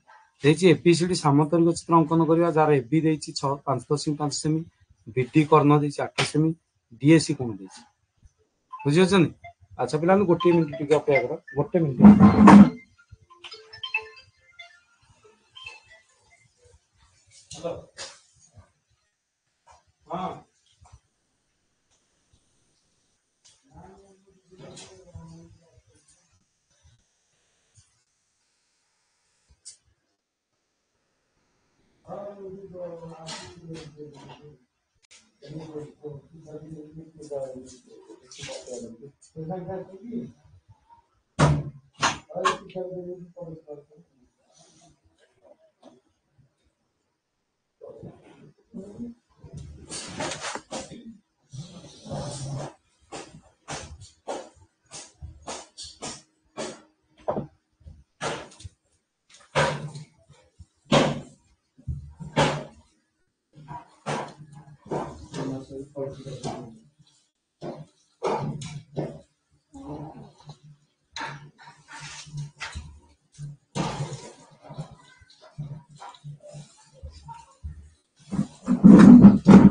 A: देछि एपीसीडी सामंतरिक चित्र अंकन करबा जार एबी देछि 5.5 सेमी बीटी कर्ण देछि 8 सेमी डीएससी कोन देछि बुझियो छन अच्छा पिला गोटे मिनिट टिके अपेक्षा करो गोटे मिनिट हेलो हां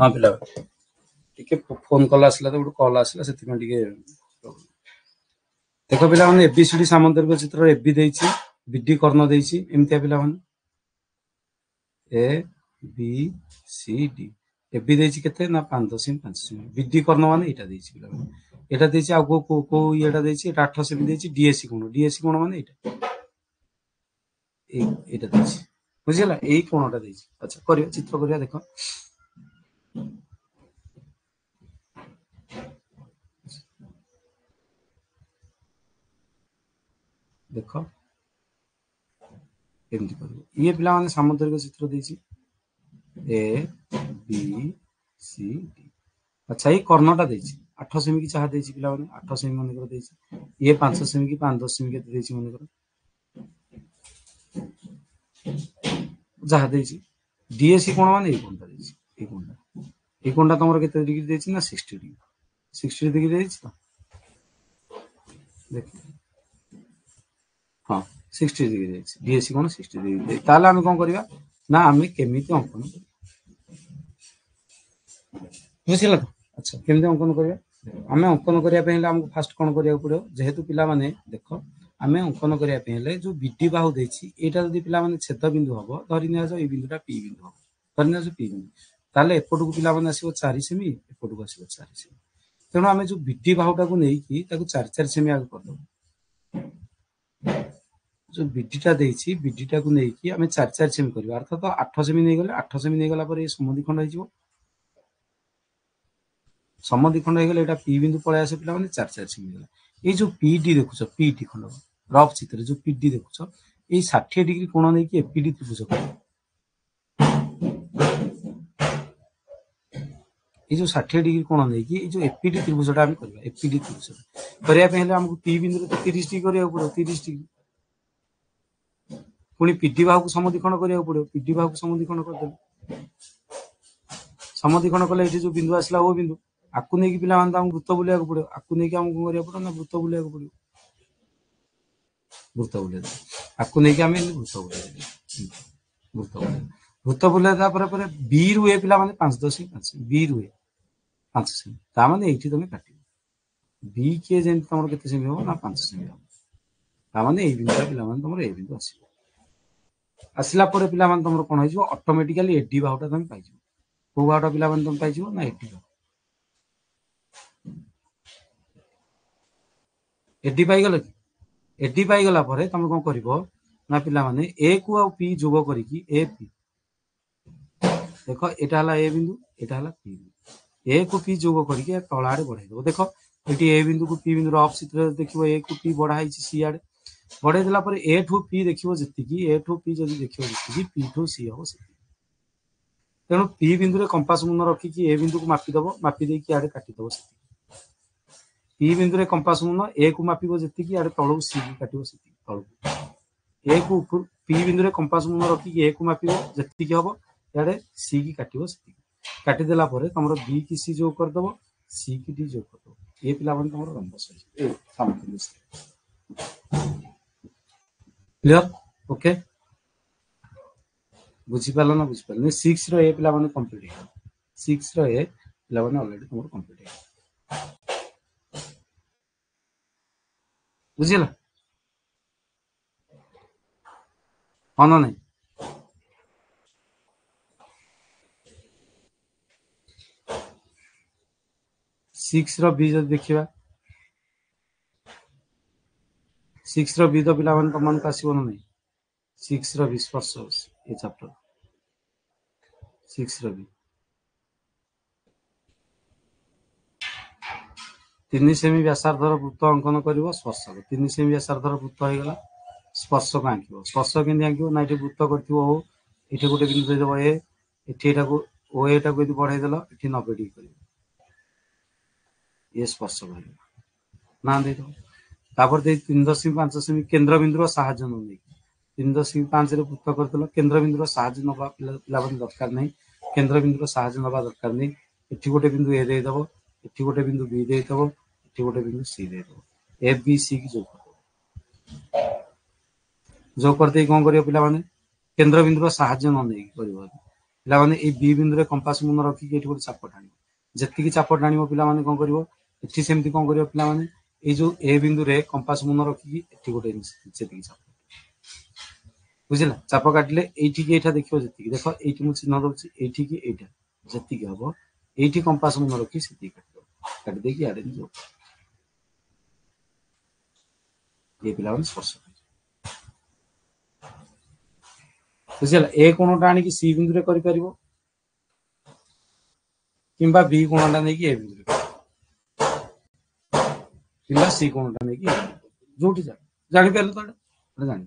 A: हाँ पिला टिके फोन कॉल आसला तो गोटे कॉल आसला से टिके देख पिला माने एबीसीडी सामंतरिक चित्र एबी देछि बीडी कर्ण देछि एमतिया पिला माने A B C D AB देछि केते ना 5.5 सेमी बीडी कर्ण माने एटा देछि पिला माने एटा देछि आ को एटा देछि एटा 8 सेमी देछि डीएससी कोण माने एटा देछि बुझिला एई कोणटा देछि अच्छा करियो चित्र करिया देखो देख एमती कर ये पिला माने सामंतरिक चित्र देछि ए बी सी डी अच्छा ये कर्णटा देछि 8 सेमी की चाहा देछि पिला माने 8 सेमी मन कर देछि ये 5 सेमी की 5-10 सेमी के देछि मन कर जहा देछि डीएससी कोण माने ए कोणटा देछि ए कोणटा तमरो केते डिग्री देछि ना 60 डिग्री देछि तो देख हाँ 60 डिग्री देछि डीएससी कोण 60 डिग्री देछि ताले हम कोन करबा ना हमें केमिति अंकन बुझिला तो अच्छा केमिति अंकन करबा हमें अंकन करिया पहिले हमको फास्ट कोन करिया पड़ो जेहेतु पिला माने देखो हमें अंकन करिया पहिले जो बीटी बाहु देछि एटा जदि पिला माने छेद बिंदु हबो धरि निया जो ए बिंदुटा पी बिंदु हबो धरि निया जो पी बिंदु ताले एपटु को पिला माने आसीबो 4 सेमी एपटु को आसीबो 4 सेमी तेणु हमें जो बीटी बाहुटा को नहीं की ताको 4 सेमी आगे कर दो जो बीडीटा देछि बीडीटा को नहीं की हमें 4 सेमी करबा अर्थात 8 सेमी नहीं गले 8 सेमी नहीं गला पर ये समधि खंड हो समधि खंड हो गले एटा पी बिंदु पळे आसे पिला माने 4 सेमी गला ये जो पीडी देखुछ पीटी खंड रफ चित्र जो पीडी देखुछ ये 60 डिग्री कोण नहीं की एपीडी त्रिभुज ये जो 60 डिग्री कोण नहीं की ये जो एपीडी त्रिभुजटा हम करबा एपीडी त्रिभुज करिया पहिले हमको पी बिंदु तो 30 डिग्री करिया पड़ो 30 डिग्री पुणी पीडी बाहु को समधि खंड करिया पड़ो पीडी बाहु को समधि खंड कर दे समधि खंड कले एठी जो बिंदु आसला वो बिंदु आकु नहीं की पिला मान हमको वृत्त बुलिया को पड़ो आकु नहीं की हमको करिया पड़ो ना वृत्त बुलिया को पड़ो वृत्त बुलेई आपको नहीं आम वृत्त बुलेई वृत्त बुलेई वृत्त बुलेला बी रु ए पिला 5.5 बी रु ए 5 सेमी ताने ये तुम काट बी किए जमी तुम के सेमी हम ना 5 सेमी हम ताने ये बिंदु पे तुम ए बिंदु आसला पिला तुम कौन हो ऑटोमेटिकली एडी बाहुटा तुम पाई को बाहुटा पिला तुम पाई ना एडी बाहु एडी पाईगल कि एडी पाईगला तुम कौन कर ना पिला माने ए को आ पी जोग करी ए पी देख यहाँ ए बिंदु यहाँ पी बिंदु ए को पी जोग करके तल आड़े बढ़ाई देव देख ये ए बिंदु को पी बिंदु अफ चित्र देखो ए को पी बढ़ाई सी आड़े बढ़ाई देला ए ठू पी देखो जी ए ठू पी जब देखो जी पी ठू सी हम से तेणु पी बिंदु कंपास मुन रखिकी ए बिंदु को मापिदेव मापी आड़े काटिदेव से पी बिंदु कंपास मुन ए को मापिब जी आड़े तलू सी की काट तलू ए को पी बिंदु कंपास मुन रखिकी ए को मापिब जी हम इे सी की काट काटिदेला तुम बी की सी जोग करदेव सी की डी जोग करदेव ये पिला तुम रंबस क्लियर ओके बुझीपार ना बुझीपार 6 रो ए पिला कंप्लीट 6 रो ए पिला ऑलरेडी तुम कंप्लीट बुझीला हाँ ना नहीं 6 रो बी जो देखा 6 रो बी तो पिला तुम मन आसो ना नहीं 6 रो बी स्पर्श ये चैप्टर 6 रो बी 3 सेमी व्यासार्धर वृत्त अंकन कर स्पर्शक 3 सेमी व्यासार्धर वृत्त होगा स्पर्शक आंक स्पर्श के आंक ना ये वृत्त कर ये गोटे बिंदु देदेव एटा को ओ एटा को बढ़ाईदेल ये 90 डिग्री कर ये स्पर्शक ना देदेव तापर 3.5 सेमी केन्द्र बिंदुर साहाଯ୍य नहीं 3.5 वृत्त करदेल केन्द्र बिंदुर साहाଯ୍य नवा पिला दरकार नहीं केन्द्र बिंदुर साहाଯ୍य नवा दरकार नहीं ये गोटे बिंदु ए देदेव ये गोटे बिंदु बी देदेव ये गोटे बिंदु सी देदेव ए बी सी की जोग करदे कौन कर पिला केन्द्र बिंदुर साहाଯ୍य न नहीं पिला बी बिंदु कंपास मुन रखिकी ये गोटे चाप टाण जी चाप टाण पिला कौन कर ये सेमती कौन कर पिला ये जो ए बिंदु रे कंपास मुन रखिकी ये गोटे चाप बुझला चाप काटिले ये देखो जी देख ये मुझे चिन्ह दूसरी ये जी हम ये कंपास मुन रखी से काटिदे आड़े जो ये पिला स्पर्श बुझला ए कोणटा आनी सी बिंदु रे करि परिबो किंबा बी कोणटा नै कि ए बिंदु रे किंबा सी कोणटा नै कि जोटी जानि परलो तो जानि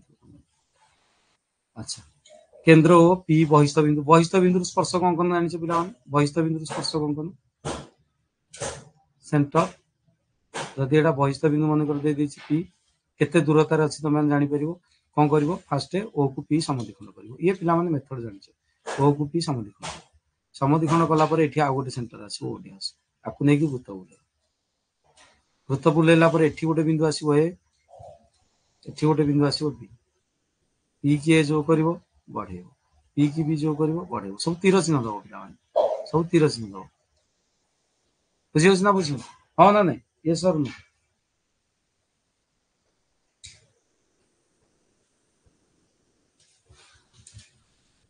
A: अच्छा केंद्र ओ पी बहिस्थ बिंदु स्पर्शक अंकन जानि पिला बहिस्थ बिंदु स्पर्शक अंकन सेंटर जदि एटा बहिस्थ बिंदु मन कर दे देछि पी केते दूरतार अछि तुम जानि परिबो कौन कर फास्ट ओ को पी समद्विखंड कर ये पिला मेथड जान ओ को पी समद्विखंड कलापर ये आउ गोटे सेंटर आसो ओडी आपको नहीं वृत्त बुले वृत्त बुलेला ये गोटे बिंदु आसो ए ये गोटे बिंदु आसो बी पी की ए जो कर बढ़े पी की बी जो कर बढ़े सब तीर चिन्ह दब पिला सब तीर चिन्ह दब बुझे ना बुझ हाँ ना नहीं ये सर नु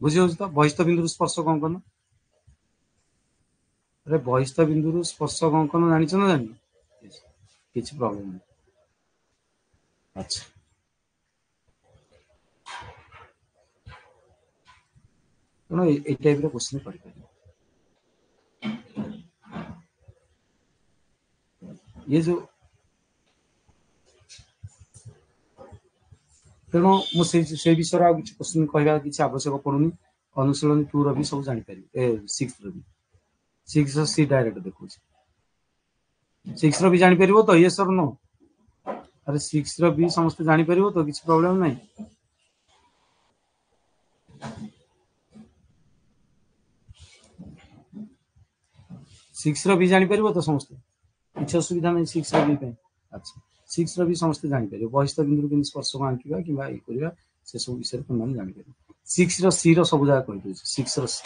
A: बुझे तो बहिस्थ बिंदु स्पर्शक अंकन अरे बहिस्थ बिंदु स्पर्शक अंकन जानी ना जानी किसी प्रॉब्लम नहीं अच्छा तेणु ये टाइप क्वेश्चन कर ये जो तेणु मुझे विषय आ क्वेश्चन कहवा कि आवश्यक पड़ूनी अनुशीलन 2 री सब जापर 6 री 6 सी डायरेक्ट देखो 6 री जापर तो ये सर नो अरे 6 री समस्त जापर तो किसी प्रॉब्लम नहीं 6 री जापर तो समस्त किसी असुविधा नहीं 6 री अच्छा सिक्स रो भी समस्त जापर बहिस्थ बिंदु के स्पर्शक आंकिवा कि करवा से सब विषय तुम जापर सिक्स रो सी रो सब जगह कहीदे six row C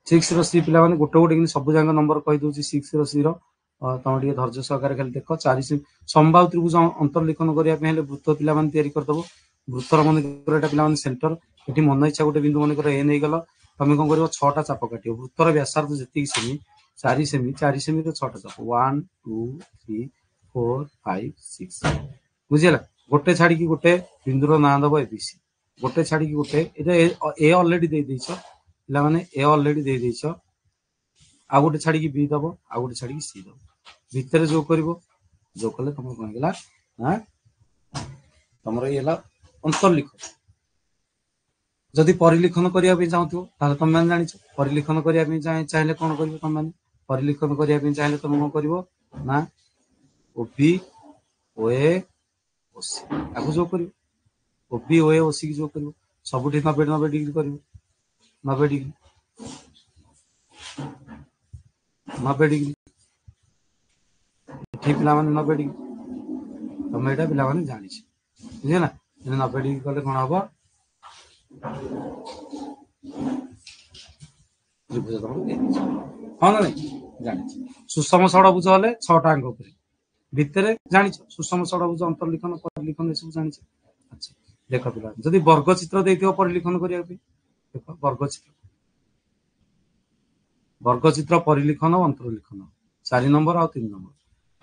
A: six row सी पिला माने गोटे गोटे कि सब जगह नंबर कहीदे सिक्स रो सी रो तुम टे धैर्य सहकार खाली देख चारि समबाहु त्रिभुज अंतर्लिखन करने वृत्त पिला करदेव वृत्तर मन पे सेंटर ये मन इच्छा गोटे बिंदु मन ए नहीं गल तुम कौन कर छटा चाप काट वृत्तर व्यासार्ध जी सेमी चारि सेमी तो छटा चाप 1 2 3 4 5 6 बुझीगला गोटे छाड़ी गोटे बिंदुर ना दब एबीसी गोटे छाड़ी गोटे ए ऑलरेडी दे देछ पिला माने ए ऑलरेडी दे देछ आ गोटे छाड़ी बी दब आ गोटे छाड़ी सी दब भितर जो कर जो कले तुम कौन गला ना तुम ये अंतर्लिखन जदि परिलिखन करने चाहूँ तुम मैंने जान परिलिखन करने चाहिए कौन कर तुम मैंने परिलिखन करने चाहिए तुम कौन कर ना ओबी ओए ओसी आपको जो कर ओबी ओए ओसी की जो कर सब 90 डिग्री कर 90 डिग्री 90 डिग्री ठीक पिला 90 डिग्री तुम यहाँ पिला जानी बुझेगा 90 डिग्री कले कौन हम हाँ ना नहीं जानी सुषम षड़भुज हेले 6टा अंक भितर जानी सुषम षड़भुज अंतर्लिखन परिलिखन ये सब जानी अच्छा देख पिला जदि वर्ग चित्र देथियो परिलिखन करिया देख वर्ग चित्र परिलिखन और अंतर्लिखन 4 नंबर और 3 नंबर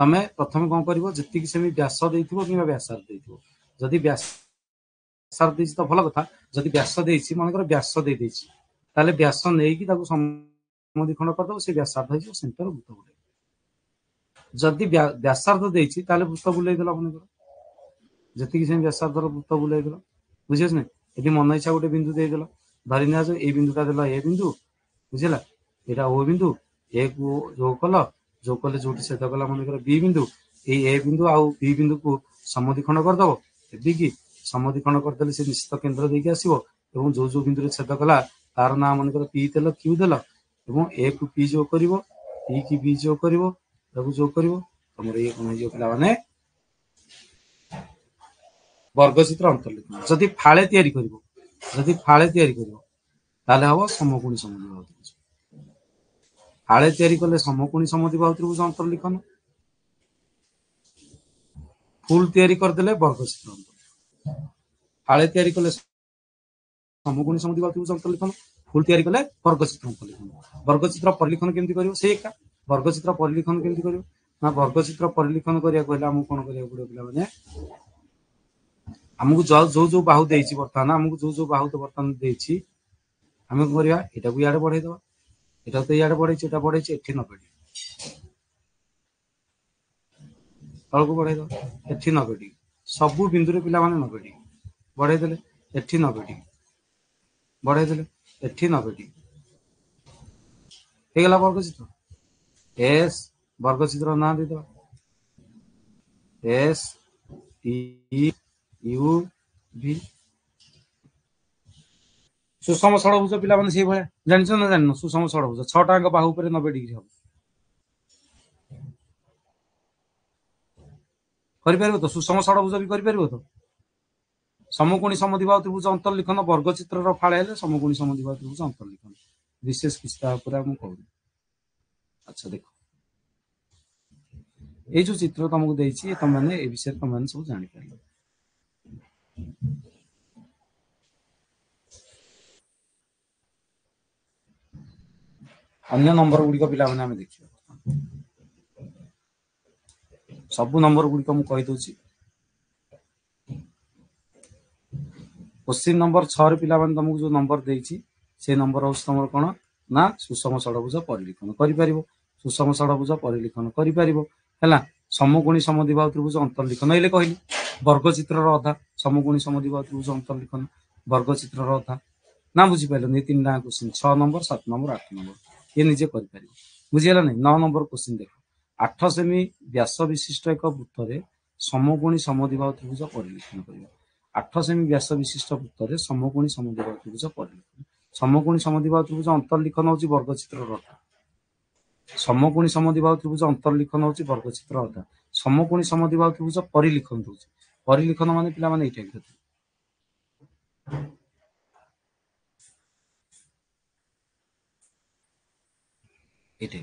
A: तमें प्रथम कौन कर जी सेमी व्यास देथिबो कि व्यासार्ध देथिबो जदि व्यासार्ध देछि तो भल कथा जदि व्यास देछि मानकर व्यास दे देछि ताले व्यास नै कि ताको समद्विखंड कर दो से व्यासार्ध हो सेंटर वृत्त गुटे जदि व्यासार्ध देछि ताले वृत्त बुलाई देला मानकर जति से व्यासार्धर वृत्त बुलाई देला बुझिस नै यदि मन इच्छा गोटे बिंदु दे देला धरि ना जो ए बिंदुटा देला ए बिंदु बुझिला एटा ओ बिंदु ए को जो कले जो छेद कला मानकर बी बिंदु ए बिंदु आउ बी बिंदु को समद्विखंड कर दबो एबी की समद्विखंड कर देले से निश्चित केंद्र देके आसीबो एवं जो जो बिंदु रे छेद कला तार नाम मानकर पी देला क्यू देला एवं ए को पी जो करिवो पी की बी जो करिवो ताको जो करिवो हमर ये कोन जो पिला माने वर्ग चित्र अंतर्लिखन जदि फाळे तयारी करिवो ताले हबो समकोणी समद्विबाहु त्रिभुज फाळे तयारी कले समकोणी समद्विबाहु त्रिभुज अंतर्लिखन फुल तयारी कर देले वर्ग चित्र अंतर्लिखन फाळे तयारी कले समकोणी समद्विबाहु त्रिभुज अंतर्लिखन फुल तयारी कले वर्ग चित्र अंतर्लिखन वर्ग चित्र परिलिखन केमति करिवो से एका वर्ग चित्र परिलिखन केमति करिवो ना वर्ग चित्र परिलिखन करिया कहले हम कोन करिया पड़ो पिला माने हमकु जो जो बाहु देछि वर्तमान हमकु जो जो बाहु तो वर्तमान देछि हम करिया एटा को याडे बढ़ाई दबा एटा तो याडे बढ़ाई एटा बढ़ाई एठी 90 डिग्री तळ को बढ़ाई दबा एठी 90 डिग्री सब बिंदु रे पिला माने 90 डिग्री बढ़ाई देले एठी 90 डिग्री बढ़ाई देले एठी 90 डिग्री हे गला वर्ग चित्र एस वर्ग चित्र ना दे दो एस टी यू भी सुषम षड़भुज पिला माने से भया जानिछ ना जानिनो सुषम षड़भुज 6टा अंक बाहु पर 90 डिग्री हो करि परबो तो सुषम षड़भुज भी करि परबो तो समकोणी समद्विबाहु त्रिभुज अंतर्लिखन वर्ग चित्र रो फाळे हेले समकोणी समद्विबाहु त्रिभुज अंतर्लिखन विशेष किस्ता पर हम कहू अच्छा देखो ए जो चित्र तुमको देछि तुम माने ए विषय तुम माने सब जानि परलो अन्य नंबर गुडी को पिला माने हम देखियो सब नंबर गुडी को हम कहि दोछि क्वेश्चन नंबर 6 रे पिला माने तुमको जो नंबर देछि से नंबर हाउस तुमर कोन ना सुषम षड़भुज परिलिखन करि परिबो सुषम षड़भुज परिलिखन करि परिबो हला समकोणी समद्विबाहु त्रिभुज अंतर्लिखन एले कहली वर्ग चित्र रो अधा समकोणी समद्विबाहु त्रिभुज अंतर्लिखन वर्ग चित्र रो अधा ना बुझी पाइलो नि तीनटा क्वेश्चन 6 नंबर 7 नंबर 8 नंबर ये निजे करि परिबो बुझियला नै 9 नंबर क्वेश्चन देखो 8 सेमी व्यास विशिष्ट एक वृत्त रे समकोणी समद्विबाहु त्रिभुज परिलिखन करियो 8 सेमी व्यास विशिष्ट वृत्त रे समकोणी समद्विबाहु त्रिभुज परिलिखन समकोणी समद्विबाहु त्रिभुज अंतर्लिखन होची वर्गचित्र अधा समकोणी समद्विबाहु त्रिभुज अंतर्लिखन होची वर्गचित्र अधा समकोणी समद्विबाहु त्रिभुज परिलिखन होची परिलिखन माने पिला माने एटा के एटा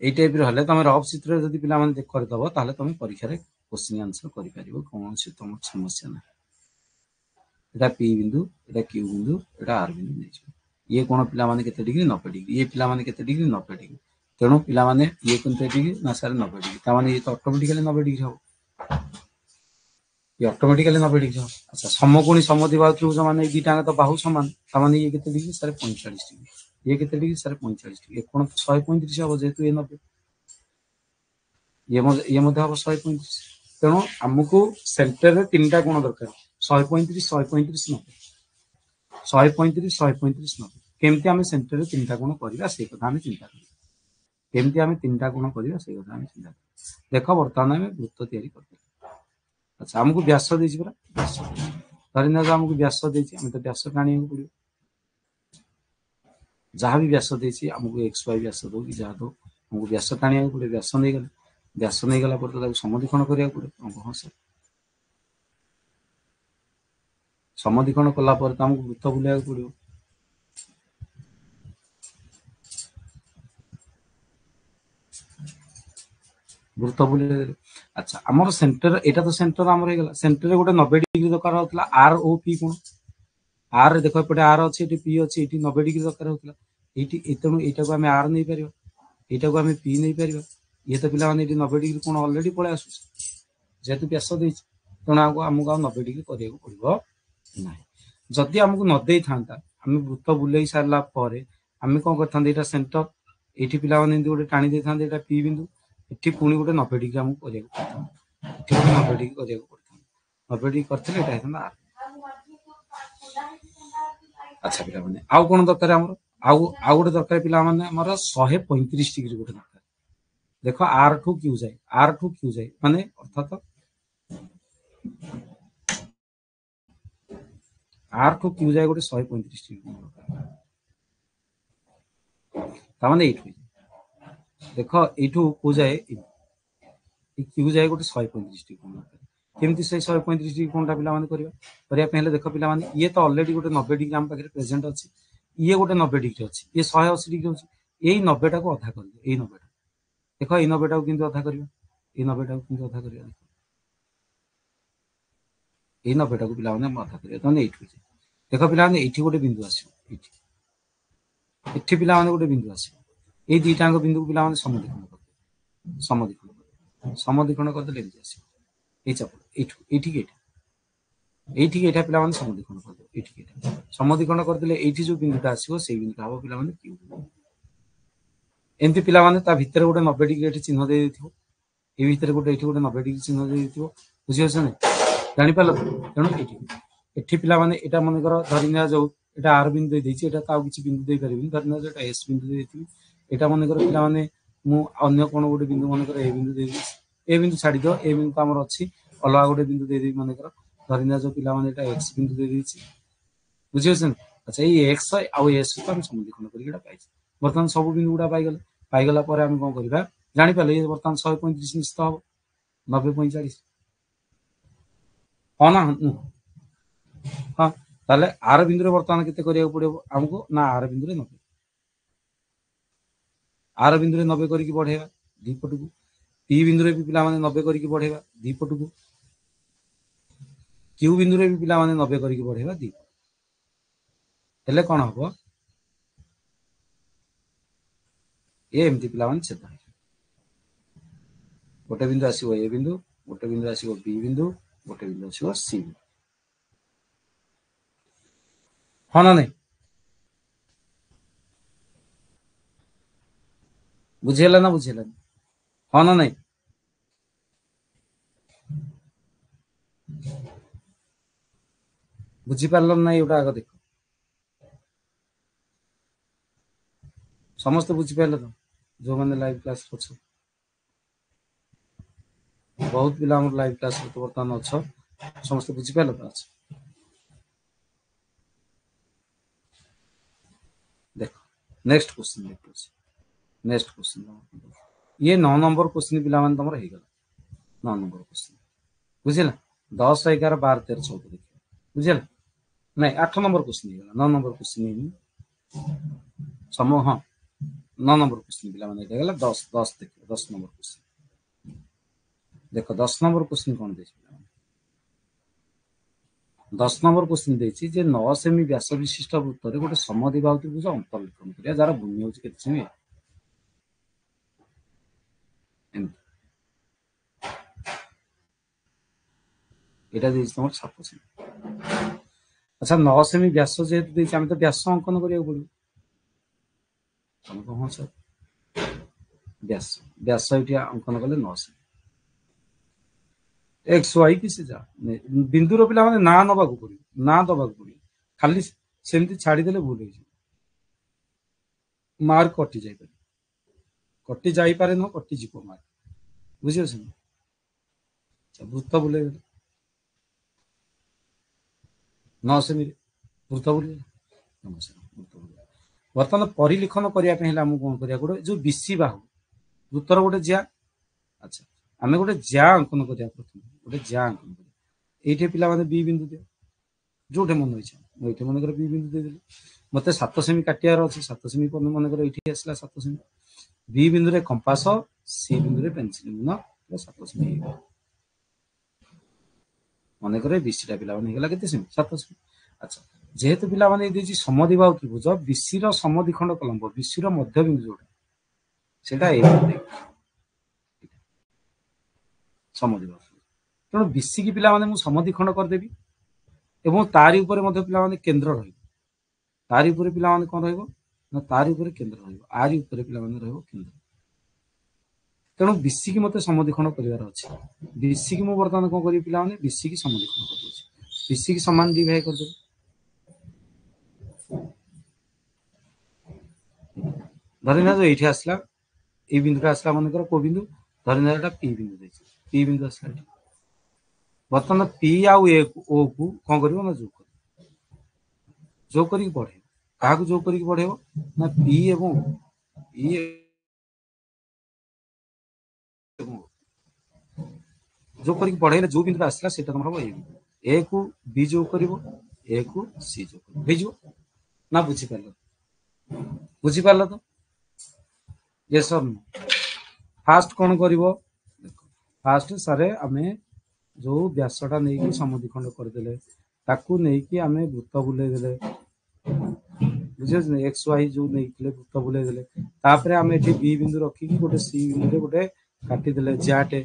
A: এই টাইপ রে হলে তুমি রফ চিত্রে যদি পিলা মানে দেখ করে দব তাহলে তুমি পরীক্ষা রে क्वेश्चन आंसर करि परिबो कोनोसी तुम समस्या ना এটা পি বিন্দু এটা কিউ বিন্দু এটা আর বিন্দু নেই ये कोन पिला माने केते डिग्री 90 डिग्री ये पिला माने केते डिग्री 90 डिग्री तेणु पिला माने ये केते डिग्री ना सर 90 डिग्री ता माने ये तो ऑटोमेटिकली 90 डिग्री हो ये ऑटोमेटिकली 90 डिग्री हो अच्छा समकोणी समद्विबाहु त्रिभुज माने ये दीटा तो बाहु समान ता माने ये केते डिग्री सर 45 डिग्री ये केते डिग्री सर 45 डिग्री ये कोन 135 हो जेतु ये 90 ये मध्य हम 135 तेणु आमको सेंटर रे तीनटा कोण दरकार 135 135 90 135 135 90 केमती आम सेंटर रे तीनटा कोण करबा से कथा हम चिंता करी केमती आम तीनटा कोण करबा से कथा हम चिंता करी देखो वर्तमान हम वृत्त तैयारी करते अच्छा हमको व्यास देछि परा व्यास धरिना हमको व्यास देछि हम तो व्यास काणी को पड़ियो जहां भी व्यास देछि हमको एक्स वाई व्यास दो कि जहां दो हमको व्यास काणी को पड़ियो व्यास नहीं गले व्यास नहीं गला पर तो समधिकरण करिया पड़े हमको हां सर समधिकरण कला पर हमको वृत्त बुलिया पड़ियो वृत्त बुले अच्छा हमर सेंटर एटा तो सेंटर हमर हे गला सेंटर रे गोटे 90 डिग्री दरकार होतला आर ओ पी कोन आर रे देखो एपटे आर अछि एटी पी अछि एटी 90 डिग्री दरकार होतला एटी एतनु एटा को हम आर नहीं परियो एटा को हम पी नहीं परियो ये तो पिला माने एटी 90 डिग्री कोन ऑलरेडी पळे आसु जेतु व्यास देछि तणा हमको 90 डिग्री करिया को पड़िबो नाही जदि हमको न देई थांता हम वृत्त बुलेई सारला परे हम कोन करथां एटा सेंटर एटी पिला माने गोटे टाणी दे थांते एटा पी बिंदु एठी पुणी गोटे 90 डिग्री हमको करिया को पड़ता एठी 90 डिग्री करिया को पड़ता 90 डिग्री करथिले एटा हेता अच्छा पिला माने आउ कोन दरकार हमर आउ गोटे दरकार पिला माने हमर 135 डिग्री गोटे दरकार देखो आर टू क्यू जाए माने अर्थात आर टू क्यू जाए गोटे 135 डिग्री ता माने एठू देखो एठू को जाए क्यू जाए गोटे 135 डिग्री केमती से 135 डिग्री कोनटा पिला माने करिया पहले देखो पिला माने ये तो ऑलरेडी गोटे 90 डिग्री हम पाखे प्रेजेंट अछि ये गोटे 90 डिग्री अछि ये 180 डिग्री अछि एई 90 टा को आधा कर दे एई 90 टा देखो एई 90 टा को किंतु आधा करियो एई 90 टा को किंतु आधा करियो एई 90 टा को पिला माने आधा करियो तने एठू देखो पिला माने एठी गोटे बिंदु आसी एठी पिला माने गोटे बिंदु आसी एई दीटांग बिंदु को पिला माने समधिकरण कर देले एमती आसी एई चाप एठी एठा पिला माने समधिकरण कर दे एठी समधिकरण कर देले एठी जो बिंदुटा आसीबो सेई बिंदुटा हबो पिला माने क्यू एमती पिला माने ता भीतर गोटे 90 डिग्री एठी चिन्ह दे देथिबो ए भीतर गोटे एठी गोटे 90 डिग्री चिन्ह दे देथिबो बुझि होछ नै जानि पालो तेणु एठी पिला माने एटा मन कर धरिना जो एटा आर बिंदु दे दैछि एटा ताउ किछि बिंदु दे परिबिन धरिना जो एटा एस बिंदु दे देथिबि एटा मन कर पिला माने मु अन्य कोन गोटे बिंदु मन कर ए बिंदु दे दैछि ए बिंदु छाडी दो ए बिंदु हमर अछि अलगा गोटे बिंदु दे दे मन कर धरिना जो पिला माने एटा एक्स बिंदु दे दैछि बुझि होछ नै अच्छा ए एक्स आ एस को हम समधिकरण करि एटा पाइछि वर्तमान सब बिंदु गुडा पाइगला पर हम कोन करबा जानि पाले ये वर्तमान 135 निश्चित हो 90 हां ना हां ताले आर बिंदु रे वर्तमान केते करिया पड़िबो हमको ना आर बिंदु रे 90 आर बिंदु रे 90 करी की बढ़ेबा दी पटु को पी बिंदु रे भी पिला माने 90 करी की बढ़ेबा दी पटु को क्यू बिंदु रे भी पिला माने 90 करी की बढ़ेबा दी हेले कोन हबो ए एमती पिला माने छेद गोटे बिंदु आसीबो ए बिंदु गोटे बिंदु आसीबो बी बिंदु गोटे बिंदु आसीबो सी हां ना नै बुझेला ना हां ना नै बुझी पारलन ना एटा आगे देखो समस्त बुझी पाइले तो जो माने लाइव क्लास अछि बहुत पिला हमर लाइव क्लास तो वर्तमान अछि समस्त बुझी पाइले तो अछि नेक्स्ट क्वेश्चन देखो नेक्स्ट क्वेश्चन ये 9 नंबर क्वेश्चन पिला माने तमर हे गला 9 नंबर क्वेश्चन बुझिला 10 11 12 13 14 देखिए बुझिला नहीं 8 नंबर क्वेश्चन हे गला 9 नंबर क्वेश्चन नहीं समूह हाँ 9 नंबर क्वेश्चन पिला माने हे गला 10 10 देखिए 10 नंबर क्वेश्चन देखो 10 नंबर क्वेश्चन कौन देछि 10 नंबर क्वेश्चन देछि जे 9 सेमी व्यास विशिष्ट वृत्त रे गोटे समद्विबाहु त्रिभुज अंतर्लिखन करिया जार भूमि होछि केते सेमी एटा देछि तमर 7 सेमी अच्छा 9 सेमी व्यास जेहेतु देछि हम तो व्यास अंकन करिया पड़िबो हम कहो सर व्यास व्यास इटिया अंकन कले 9 सेमी एक्स वाई किसी जा बिंदुर पिला माने ना नबा को पड़ी ना दबा को पड़ी खाली सेमती छाड़ी देले भूल हो मार्क कटि जाई पारे कटि जाई पारे न कटि जीव मार्क बुझियो से वृत्त बुले 9 सेमी वृत्त बुले बर्तमान परिलिखन करिया पे हम कोन करिया गोटे जो बिसी बाहु वृत्तर गोटे ज्या अच्छा आम गोटे ज्या अंकन करिया प्रथम गोटे ज्या अंकन करिया एठे पिला माने बी बिंदु दे जोठे मन इच्छा एठे मन कर बी बिंदु दे देले मते 7 सेमी काटियार अछि 7 सेमी पन मन कर एठी आसला 7 सेमी बी बिंदु रे कंपास सी बिंदु रे पेंसिल न 7 सेमी मन करे बीसीटा पिला माने हेला केते सेमी 7 सेमी अच्छा जेहेतु पिला माने देछि समद्विबाहु त्रिभुज बीसी रो समद्विखंड कलम्ब बीसी रो मध्य बिंदु जोटा सेटा ए समद्विबाहु तेणु बीसी की पिला माने मु समद्विखंड कर देबी एवं तारी ऊपर मध्य पिला माने केंद्र रहइबो तारी ऊपर पिला माने कोन रहइबो ना तारी ऊपर केंद्र रहइबो आरी ऊपर पिला माने रहइबो केंद्र तेणु बीसी की मते समद्विखंड करिवार अछि बीसी की मु वर्तमान कोन करी पिला माने बीसी की समद्विखंड कर दोछि बीसी की समान दी भाई कर दे धरिना जो एठी आसला ए बिंदु आसला मन कर को बिंदु धरिना एटा पी बिंदु देछि पी बिंदु आसला एठी वर्तमान पी आ ओ को कोन करिवो ना जो करी बढ़े काहा को जो करी बढ़ेबो ना पी एवं ई जो करी बढ़ेले जो बिंदु आसला सेटा तमर हो ए को बी जो करिवो ए को सी जो करिवो भेजो ना बुझी पारलो तो यस और नो फास्ट कोन करिवो फास्ट सारे आमे जो व्यासटा नहीं कि समद्विखंड कर देले ताकू नहीं कि आमे वृत्त बुले देले बुझे एक्स वाई जो नहीं कि वृत्त बुले देले तापरे आमे एठी बी बिंदु रखी कि गोटे सी बिंदु रे गोटे काटी देले ज्याटे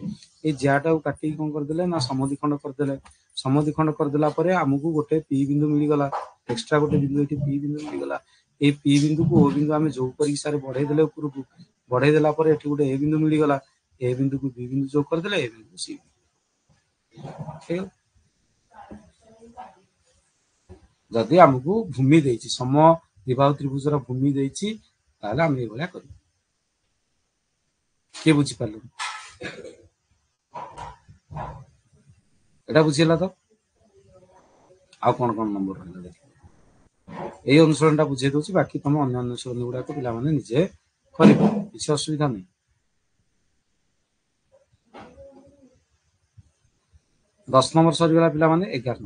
A: ए ज्याटा को काटी कोन कर देले ना समद्विखंड कर देला परे हमकु गोटे पी बिंदु मिली गला एक्स्ट्रा गोटे बिंदु एठी पी बिंदु मिली गला ए पी बिंदु को ओ बिंदु आमे जो करी सारे बढ़े देले ऊपर को बढ़े देला परे एठी गोटे ए बिंदु मिली गला ए बिंदु को बी बिंदु जो कर देले ए बिंदु सी जदि हमकु भूमि देछि समद्विबाहु त्रिभुजर भूमि देछि ताले हम ए भलिया करू के बुझी पारलु एटा बुझिला तो आ कोन कोन नंबर रहला देखि ए अनुसरणटा बुझे दोछि बाकी तुम अन्य अनुसरण गुडा को पिला माने निजे करिबो किछ असुविधा नै 10 नंबर सरी गला पिला माने 11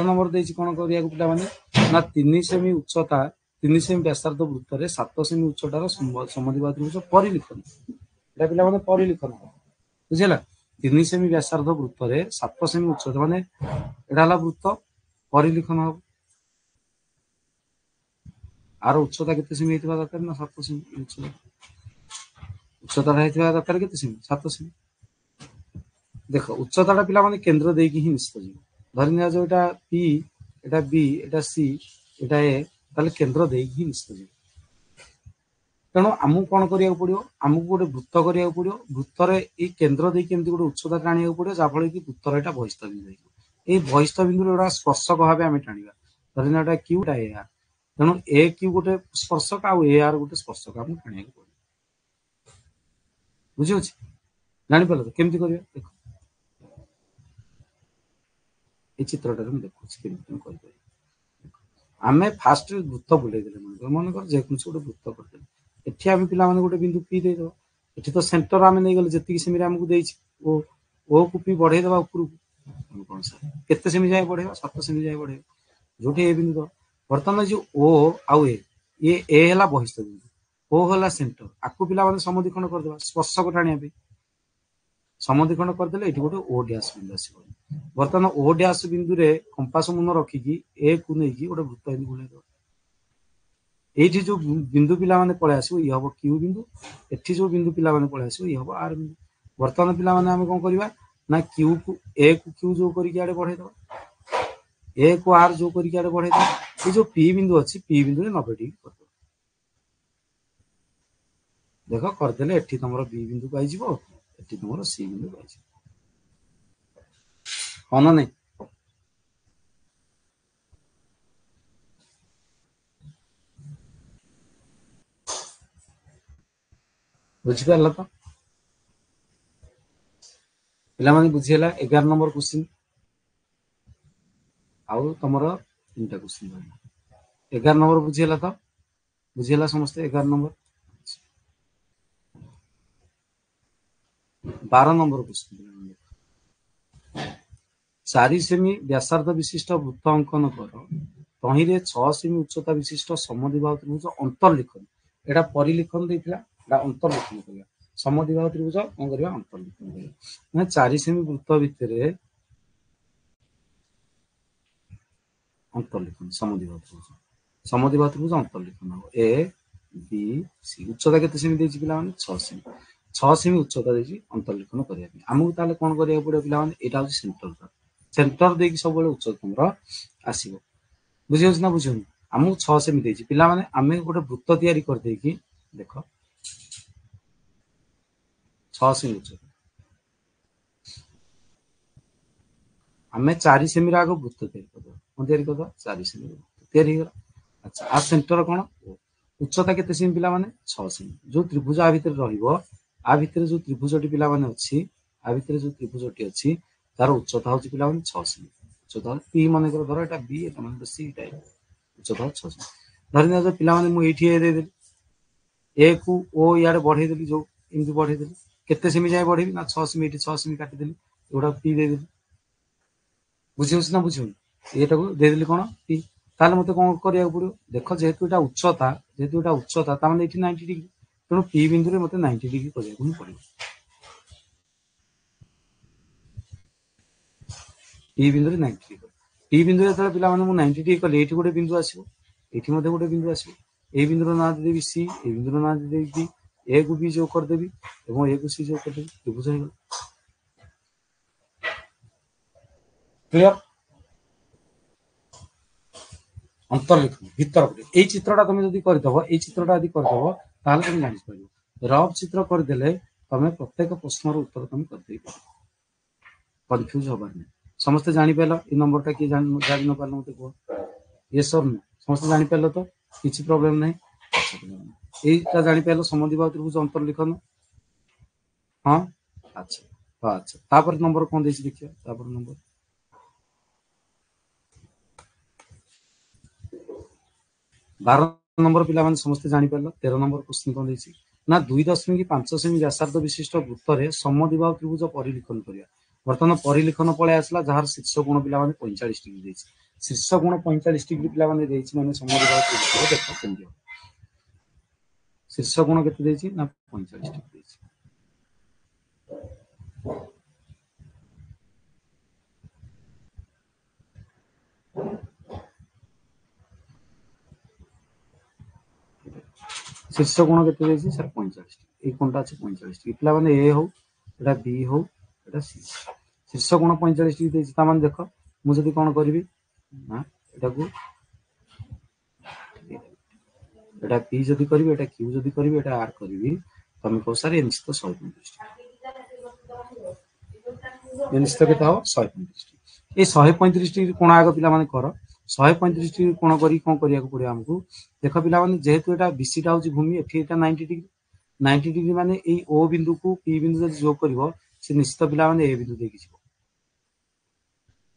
A: नंबर देछि कोन करिया को पिला माने ना 3 सेमी उच्चता 3 सेमी व्यासार्ध वृत्त रे 7 सेमी उच्चतार समद्विबाहु त्रिभुज परिलिखन एटा पिला माने परिलिखन बुझिला 3 सेमी व्यासार्ध वृत्त रे 7 सेमी उच्चता माने एटा हला वृत्त परिलिखन हो आर उच्चता केते सेमी हेतिबा दरकार ना 7 सेमी उच्चता हेतिबा दरकार केते सेमी 7 सेमी देखो उच्चताटा पिला माने केंद्र देकी ही निष्ठ जीव धरिनिया जो एटा पी एटा बी एटा सी एटा ए ताले केंद्र देकी ही निष्ठ जीव तेणु आमु कोन करिया पड़ियो आमु गोटे वृत्त करिया पड़ियो वृत्त रे ए केंद्र देकी केमती गोटे उच्चता टाणिया पड़ियो जा फळे कि वृत्तर एटा बहिस्थ बिंदु ए बहिस्थ बिंदु एटा स्पर्शक भाबे आमे टाणिबा धरिनिया एटा क्यू एटा ए आर तेणु ए क्यू गोटे स्पर्शक आ ए आर गोटे स्पर्शक आमु टाणिया पड़ियो बुझियो छी जानि परलो केमती करिया देखो ए चित्रटा हम देखो केमती करि आम फास्ट वृत्त बुले मनकर जेकोसी गोटे वृत्त करदे एठी आम पिला गोटे बिंदु पी देदेव एठी तो सेंटर आम नहीं गले जी सेमी आमको ओ को पी बढ़ेदेवा उपरକୁ कौन सर केते सेमी जाए बढ़ेगा 7 सेमी जाए बढ़ेगा जो ए बिंदु बर्तमान जो ओ आउ ए है बहिस्थ बिंदु ओ है सेंटर आपको पिला समधिखंड करदे स्पर्शक टाणिया समधिखंड करदे ये गोटे ओ डैश बिंदु आस बर्तमान ओ डैश बिंदु रे कंपास मुन रखिकी ए को लेकिन गोटे वृत्त बुले ये जो बिंदु पिला पलि आस ये हम क्यू बिंदु एठी जो बिंदु पिला पलि आस ये हम आर बिंदु बर्तमान पिला कौन करवा ना क्यू को ए को क्यू जो करके बढ़ेदवा ए को आर जो करके बढ़ेदवा ये जो पी बिंदु अच्छी पी बिंदु 90 डिग्री कर देख करदे एठी तुम बी बिंदु पाई एठी तुम सी बिंदु पाई हाँ ना नहीं बुझिपार तो पिला बुझीगला 11 नंबर क्वेश्चन आउ तुम 3टा क्वेश्चन 11 नंबर बुझीगला तो बुझीगला समस्ते 11 नंबर 12 नंबर क्वेश्चन 4 सेमी व्यासार्ध विशिष्ट वृत्त अंकन कर तही 6 सेमी उच्चता विशिष्ट समद्विबाहु त्रिभुज अंतर्लिखन एटा परिलिखन देथिला एटा अंतर्लिखन करिया समद्विबाहु त्रिभुज कोन करिया अंतर्लिखन करिया माने 4 सेमी वृत्त भितरे अंतर्लिखन समद्विबाहु त्रिभुज अंतर्लिखन हो ए बी सी उच्चता केते सेमी देछि पिला माने 6 सेमी 6 सेमी उच्चता देछि अंतर्लिखन करिया हमहु ताले कोन करिया पड़े पिला माने एटा होछि सेंटर देकी सब उच्चतम आसो बुझे ना बुझे आमको 6 सेमी देछि पिला माने आमे गोटे वृत्त तैयारी कर देकी देख 6 सेमी उच्चता आमे 4 सेमी आग वृत्त तैयारी कर तैयारी कर 4 सेमी तैयारी हो अच्छा आ सेंटर कौन उच्चता केते सेमी पिला माने 6 सेमी जो त्रिभुज आ भितर रहिबो आ भितर जो त्रिभुजटी पिला माने अछि आ भितर जो त्रिभुजटी अछि तार उच्चता होची पिला माने 6 सेमी उच्चता पी माने कर धर एटा बी एटा माने सी टाइप उच्चता 6 सेमी धरना जो पिला माने मु एठी ए दे दे ए को ओ यार बढ़े देली जो इनदु बढ़े देली केते सेमी जाय बढ़ेबी ना 6 सेमी एठी 6 सेमी काटी देली एटा पी दे देली बुझियोस ना बुझियो एटा को दे देली कोन पी ताले मते कोन करिया पड़ियो देखो जेहेतु एटा उच्चता ता माने एठी 90 डिग्री तेणु पी बिंदु रे मते 90 डिग्री करिया को पड़ियो पी बिंदु रे 90 डिग्री पी बिंदु रे तले पिला माने मु 90 डिग्री कले एठी गोटे बिंदु आसीबो एठी मते गोटे बिंदु आसीबो ए बिंदु रो ना देबी सी ए बिंदु रो ना देबी बी ए को बी जो कर देबी एवं ए को सी जो कर देबी त्रिभुज हे क्लियर अंतर्लिखन भीतर ए चित्रटा तुम जदी करदबो ए चित्रटा यदि करदबो ताले तुम जानि पारिबो रफ चित्र कर देले तमे प्रत्येक प्रश्नर उत्तर तुम कर देई कंफ्यूज होबार नहीं समस्त जानि पाइलो ए नंबरटा की जानि न पाइलो मते को यस और नो समस्त जानि पाइलो तो किछि प्रॉब्लम नहीं एटा जानि पाइलो समद्विबाहु त्रिभुज अंतर्लिखन हां अच्छा अच्छा तापर नंबर कोन देछि देखियो तापर नंबर 12 नंबर पिला माने समस्त जानि पाइलो 13 नंबर क्वेश्चन कोन देछि ना 2.5 सेमी व्यासार्ध विशिष्ट वृत्त रे समद्विबाहु त्रिभुज परिलिखन करिया बर्तमान परिलिखन पळे आसला जहार शीर्ष कोण पिला माने 45 डिग्री देछि शीर्ष कोण 45 डिग्री पिला माने देछि माने समद्विबाहु त्रिभुज देखो केंद्र शीर्ष कोण केते देछि ना 45 डिग्री देछि शीर्ष कोण केते देछि सर 45 ए कोणटा अछि 45 डिग्री पिला माने ए हो एटा बी हो एटा सी शीर्ष कोण 45 डिग्री देछि ता माने देखो मु जदी कोन करबी ना एटा को एटा पी जदी करबी एटा क्यू जदी करबी एटा आर करबी तमे को सर एनसी तो 135 एनसी तो केता हो 135 ए 135 डिग्री कोण आगो पिला माने कर 135 डिग्री कोण करी कोन करिया को पड़िया हमकु देखो पिला माने जेहेतु एटा बीसी टा होची भूमि एठी एटा 90 डिग्री माने ए ओ बिंदु को पी बिंदु जदी जोग करबो से निश्चित पिला माने ए बिंदु देखि छिबो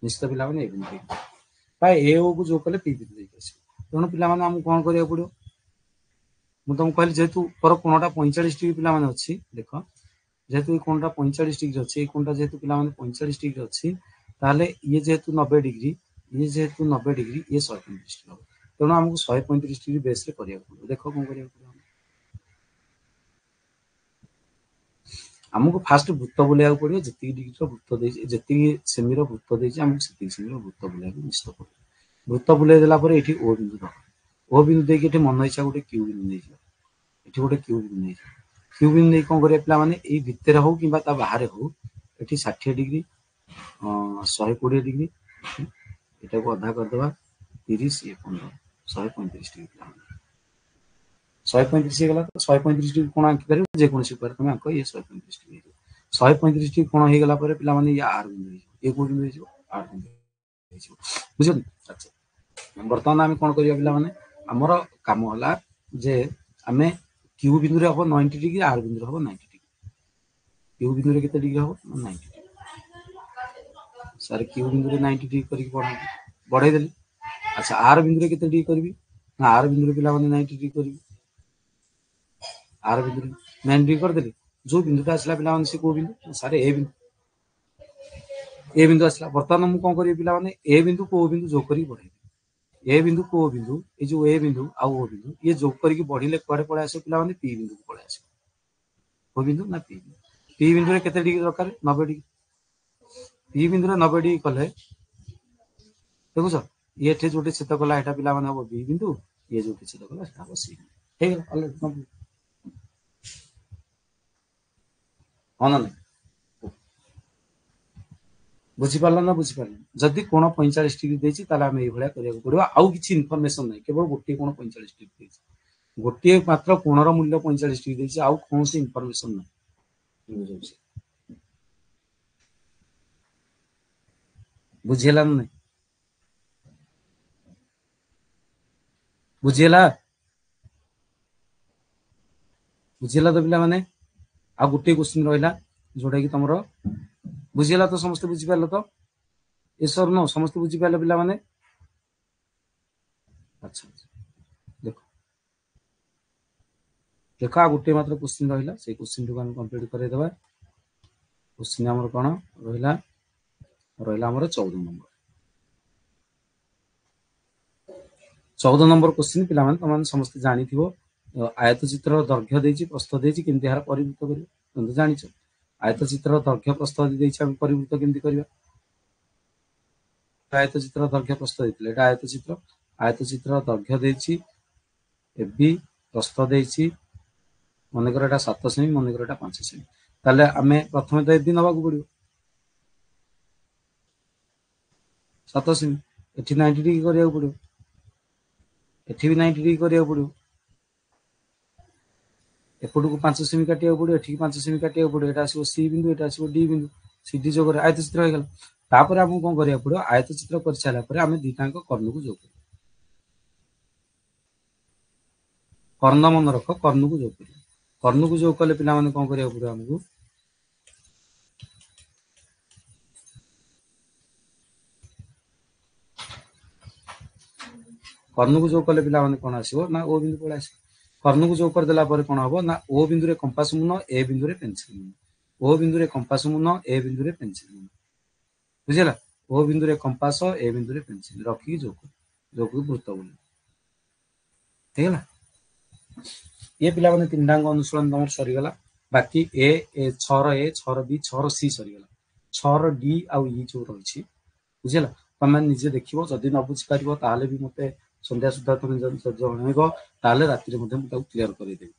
A: निश्चित पिला माने ए बिंदु देखि पाए ए ओ को जोग करले पी बिंदु देखि आसीबो तेणु पिला माने हमकु कोन करिया पड़ो मु तुमको कहली जेहेतु ऊपर कोणटा 45 डिग्री पिला माने अछि देखो जेहेतु कोणटा 45 डिग्री अछि कोणटा जेहेतु पिला माने 45 डिग्री अछि ताले ये जेहेतु 90 डिग्री ये जेहेतु 90 डिग्री ये 135 डिग्री तेणु हमकु 135 डिग्री बेस रे करिया पड़ो देखो कोन करिया पड़ो हमको फास्ट वृत्त बुलाया पड़ो जति डिग्री रो वृत्त देछि जति सेमी रो वृत्त देछि हमकु सेति सेमी रो वृत्त बुलाया निश्चित पड़ो वृत्त बुलाय देला पर एठी ओ बिंदु रह ओ बिंदु देके एठी मन इच्छा गोटे क्यू बिंदु नै एठी गोटे क्यू बिंदु नै क्यू बिंदु नै कोन करिया पिला माने एई भितर हो किबा ता बाहर हो एठी 60 डिग्री 120 डिग्री एटा को आधा कर देबा 30 ये 15 135 डिग्री पिला माने 135 गला तो 135 डिग्री कोण आंकी पारे जे कोन सिपर तुम आंको ये 135 डिग्री 135 डिग्री कोण हे गला पर पिला माने ये आर बिंदु ये को बिंदु हो आर बिंदु बुझो अच्छा बर्तमान आम कोन करिया पिला माने हमर काम होला जे आमे क्यू बिंदु रे हो 90 डिग्री आर बिंदु रे हो 90 डिग्री क्यू बिंदु रे केते डिग्री हो 90 डिग्री सर क्यू बिंदु रे 90 डिग्री करी बढ़ाई देली अच्छा आर बिंदु रे केते डिग्री करबी ना आर बिंदु रे पिला माने 90 डिग्री करबी आर बिंदु 90 डिग्री कर देली जो बिंदु ता असला पिला माने से को बिंदु सर ए बिंदु असला वर्तमान हम कोन करी पिला माने ए बिंदु को बिंदु जो करी बढ़ाई ए बिंदु को बिंदु ये जो ए बिंदु आ ओ बिंदु ये जोग करके बढ़िले कुआडे पळे आसे पिला माने पी बिंदु को पळे आसे ओ बिंदु ना पी बिंदु रे केते डिग्री दरकार 90 डिग्री पी बिंदु रे 90 डिग्री कले देखो सर ये एठे जोटे छेद कला एटा पिला माने हो बी बिंदु ये जोटे छेद कला सेटा हो सी हे गेल ऑलरेडी कंप्लीट होना नहीं बुझी पारला ना बुझी पारला जदी कोण 45 डिग्री देछि ताला हम एई भलिया करिया पड़िबा आउ किछि इन्फॉर्मेशन नै केवल गोटे कोण 45 डिग्री देछि गोटे मात्र कोणर मूल्य 45 डिग्री देछि आउ कोनसी इन्फॉर्मेशन नै बुझेला नै बुझेला बुझेला तो पिला माने आ गोटे क्वेश्चन रहला जोटा कि तमरो बुझेला तो समस्त बुझी पारलो तो यस और नो समस्त बुझी पारलो पिला माने अच्छा देखो देखो आ गोटे मात्र क्वेश्चन रहला से क्वेश्चन को हम कंप्लीट करे देबा क्वेश्चन हमर कोन रहला रहला हमर 14 नंबर 14 नंबर क्वेश्चन पिला माने तमन समस्त जानि थिबो आयत चित्र दैर्घ्य देछि प्रस्थ देछि किंतु यार परिवृत्त करियो तुम जानिछ आयत चित्र दैर्घ्य प्रस्थ देछि हम परिवृत्त केमति करियो आयत चित्र दैर्घ्य प्रस्थ देतिले एटा आयत चित्र दैर्घ्य देछि एबी प्रस्थ देछि मन कर एटा 7 सेमी मन कर एटा 5 सेमी ताले आमे प्रथमे तो एबी नबा को पड़ियो 7 सेमी एठी 90 डिग्री करिया पड़ियो एठी भी 90 डिग्री करिया पड़ियो एपटू को 5 सेमी काटिया पड़ियो एठी 5 सेमी काटिया पड़ियो एटा आसीबो सी बिंदु एटा आसीबो डी बिंदु सीडी जोगर आयत चित्र हो गेल तापर हम कोन करिया पड़ियो आयत चित्र कर छाला पर हम दीटांक कर्ण को जोग कर्ण मन रख कर्ण को जोग करियो कर्ण को जोग कले पिला माने कोन करिया पड़ियो हमकु कर्ण को जोग कले पिला माने कोन आसीबो ना ओ बिंदु पळे आसी कर्ण को जोग कर देला पर कोन हबो ना ओ बिंदु रे कंपास मुनो ए बिंदु रे पेंसिल मुनो ओ बिंदु रे कंपास मुनो ए बिंदु रे पेंसिल मुनो बुझिला ओ बिंदु रे कंपास ए बिंदु रे पेंसिल रखी जोग वृत्त बोली हेला ये पिला माने तीन डांग अनुसरण नंबर सरी गला बाकी ए 6 रो ए 6 रो बी 6 रो सी सरी गला 6 रो डी आ ई जो रहिछि बुझिला तमे निजे देखिबो जदी न बुझि पारिबो ताले भी मते संध्या सुद्धा तुम जणैबो ताले रात्रि मध्ये मते क्लियर करि देबी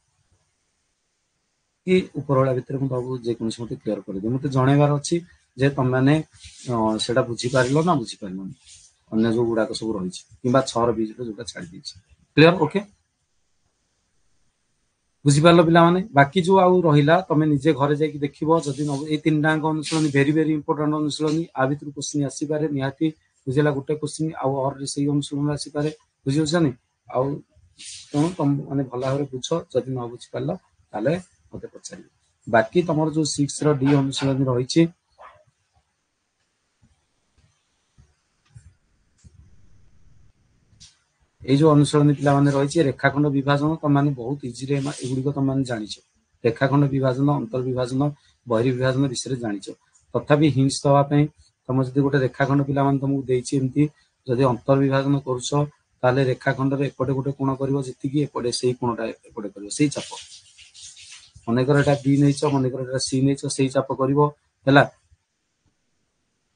A: कि उपरवाला भितर मु बाबू जे कोनस मते क्लियर करि दे मते जणैबार अछि जे तम माने सेटा बुझि पारिलो ना बुझि पारिलो अन्य जो गुडा को सब रहिछि किबा 6 रो बी जोटा छाडी दिछि क्लियर ओके बुझी पारलो पिला माने बाकी जो आउ रहिला तमे निजे घरे जाई कि देखिबो जदी ए तीन डांग अनुसरण वेरी वेरी इंपोर्टेंट अनुसरण आ भितर क्वेश्चन आसी पारे निहाती बुझिला गुटे क्वेश्चन आउ और से अनुसरण आसी पारे बुझियो छनी आउ तुम माने भला हरे बुझो जदी न बुझी पारलो ताले मते पछारी बाकी तमर जो 6 रो डी अनुसरण रहिछि এই जो अनुसरण पिला माने रही रेखाखंड विभाजन तुम मैंने बहुत इजी एगुड़िक तुम मैंने जाच रेखाखंड विभाजन अंतर विभाजन बहिर्विभाजन विषय जाच तथापि हिंस दवाई तुम जब गोटे रेखाखंड पिला तुमको देती जदि अंतर विभाजन करुच ताले रेखाखंड एपटे गोटे कोण कर जी एपटे से कोणटा एपटे कर से चाप मनकर एटा बी नहीं मनकर एटा सी नहीं से चाप कर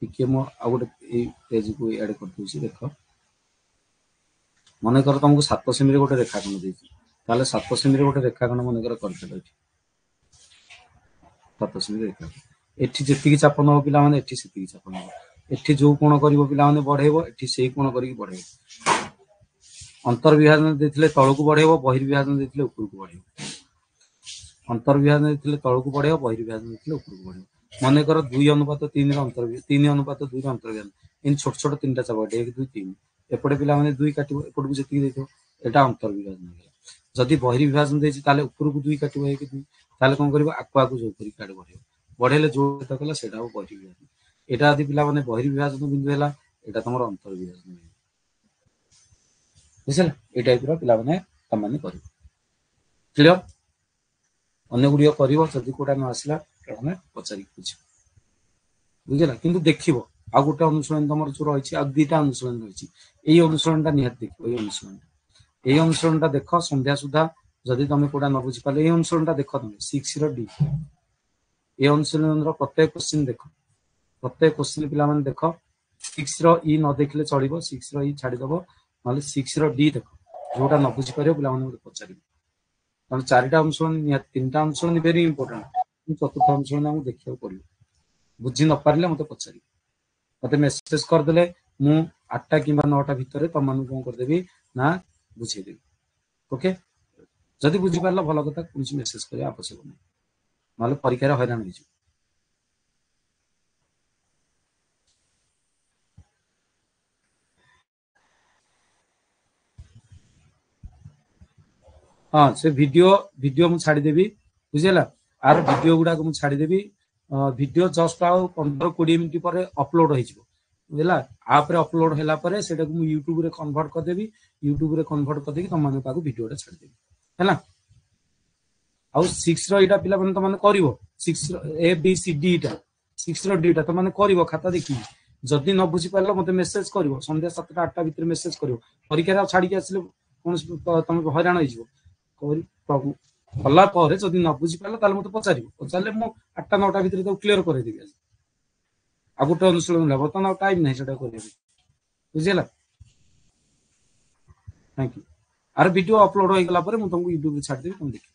A: टिके मो आ गोटे पेज को एड कर दूसरी देख मनकर तुमको 7 सेमी गोटे रेखाखंड देती 7 सेमी गोटे रेखाखंड मनकर कर 7 सेमी रेखाखंड एठी जेतिकी चाप नब पिला माने एठी सेतिकी चाप नब एठी जो कोण कर पिला माने बढ़ेबो एठी सेही कोण करिक बढ़ेबो अंतर विभाजन देथिले तळकु बढ़ेबो बहिर्विभाजन देथिले उपरकु बढ़ेबो अंतर विभाजन देथिले तळकु बढ़ेबो बहिर्विभाजन देथिले उपरकु बढ़ेबो मनकर 2:3 रे अंतर 3:2 रे अंतर विभाजन इन छोट छोट तीनटा चाप 1 2 3 एपटे पिला माने 2 काटिबो एपटकु जेतिकी देथिबो एटा अंतर विभाजन जदि बहिर्विभाजन देछि ताले उपरकु 2 काटिबो 1 2 ताले कोन करबो आकु जो करी काड बढ़ेबो बढ़ेले जो तकला सेटा हो बहिर्विभाजन एटा यदि पिला माने बहिर्विभाजन बिंदु हैला एटा तमरो अंतर विभाजन बुझल ए टाइप रो पिला माने तम माने करिवो क्लियर अन्य गुडियो करिवो जदि कोटा न आसला तने पचारि बुझ बुझला किंतु देखिवो आ गोटे अनुसरण तमर जो रहिछि आ दुटा अनुसरण रहिछि एई अनुसरणटा निहात देखिवो एई अनुसरणटा देख संध्या सुधा जदि तमे कोटा न बुझि पाले एई अनुसरणटा देख तमे 6 रो डी ए अनुसरण रो प्रत्येक क्वेश्चन देख प्रत्येक क्वेश्चन पिला माने देख 6 रो ई न देखले चलिबो 6 रो ई छाडी दबो माले 6 रो डी देख जोटा न बुझि पारियो पिला माने पचारि कारण चारिटा अनुसरण निहात तीनटा अनुसरण वेरी इंपोर्टेंट चतुर्थ अनुसरण हम देखियो पड़ियो बुझी न पारले मते पचारि मते मेसेज कर देले मु 8टा किबा 9टा भितरे तम मानु कोन कर देबी ना बुझे देबी ओके जदि बुझी पारला भलो कथा कुछ मेसेज करे आवश्यक नै माले परीक्षा रे हैरान होइछु हाँ से वीडियो मु छाड़ी देबी बुझेला आर वीडियो गुडा को मु छाड़ी देबी वीडियो जस्ट आउ 15-20 मिनिट पर अपलोड हो जिवो बुझला आप रे अपलोड हैला पर सेटा को मु YouTube रे कन्वर्ट कर देबी YouTube रे कन्वर्ट कर देबी तम माने पाको वीडियो छाड़ी देबी हैला आउ 6 रो इटा पिला माने त माने करिवो 6 रो ए बी सी डी टा 6 रो डी टा त माने करिवो खाता देखि जदि न बुझी पारलो मते मेसेज करिवो संध्या 7टा 8टा भीतर मेसेज करिवो परीक्षा रे छाड़ी के आसले कोन तम हैरान होई जिवो कला जदि न बुझी पारला ताले मते पचारि पचारले मु 8टा 9टा भीतर तो क्लियर करे देबी आ गोटे अनुसरण बर्तमान टाइम नहीं सेटा करे बुझिला थैंक यू आर वीडियो अपलोड हो गला पर मु तुमको YouTube रे छाड़ देबी तुम देखि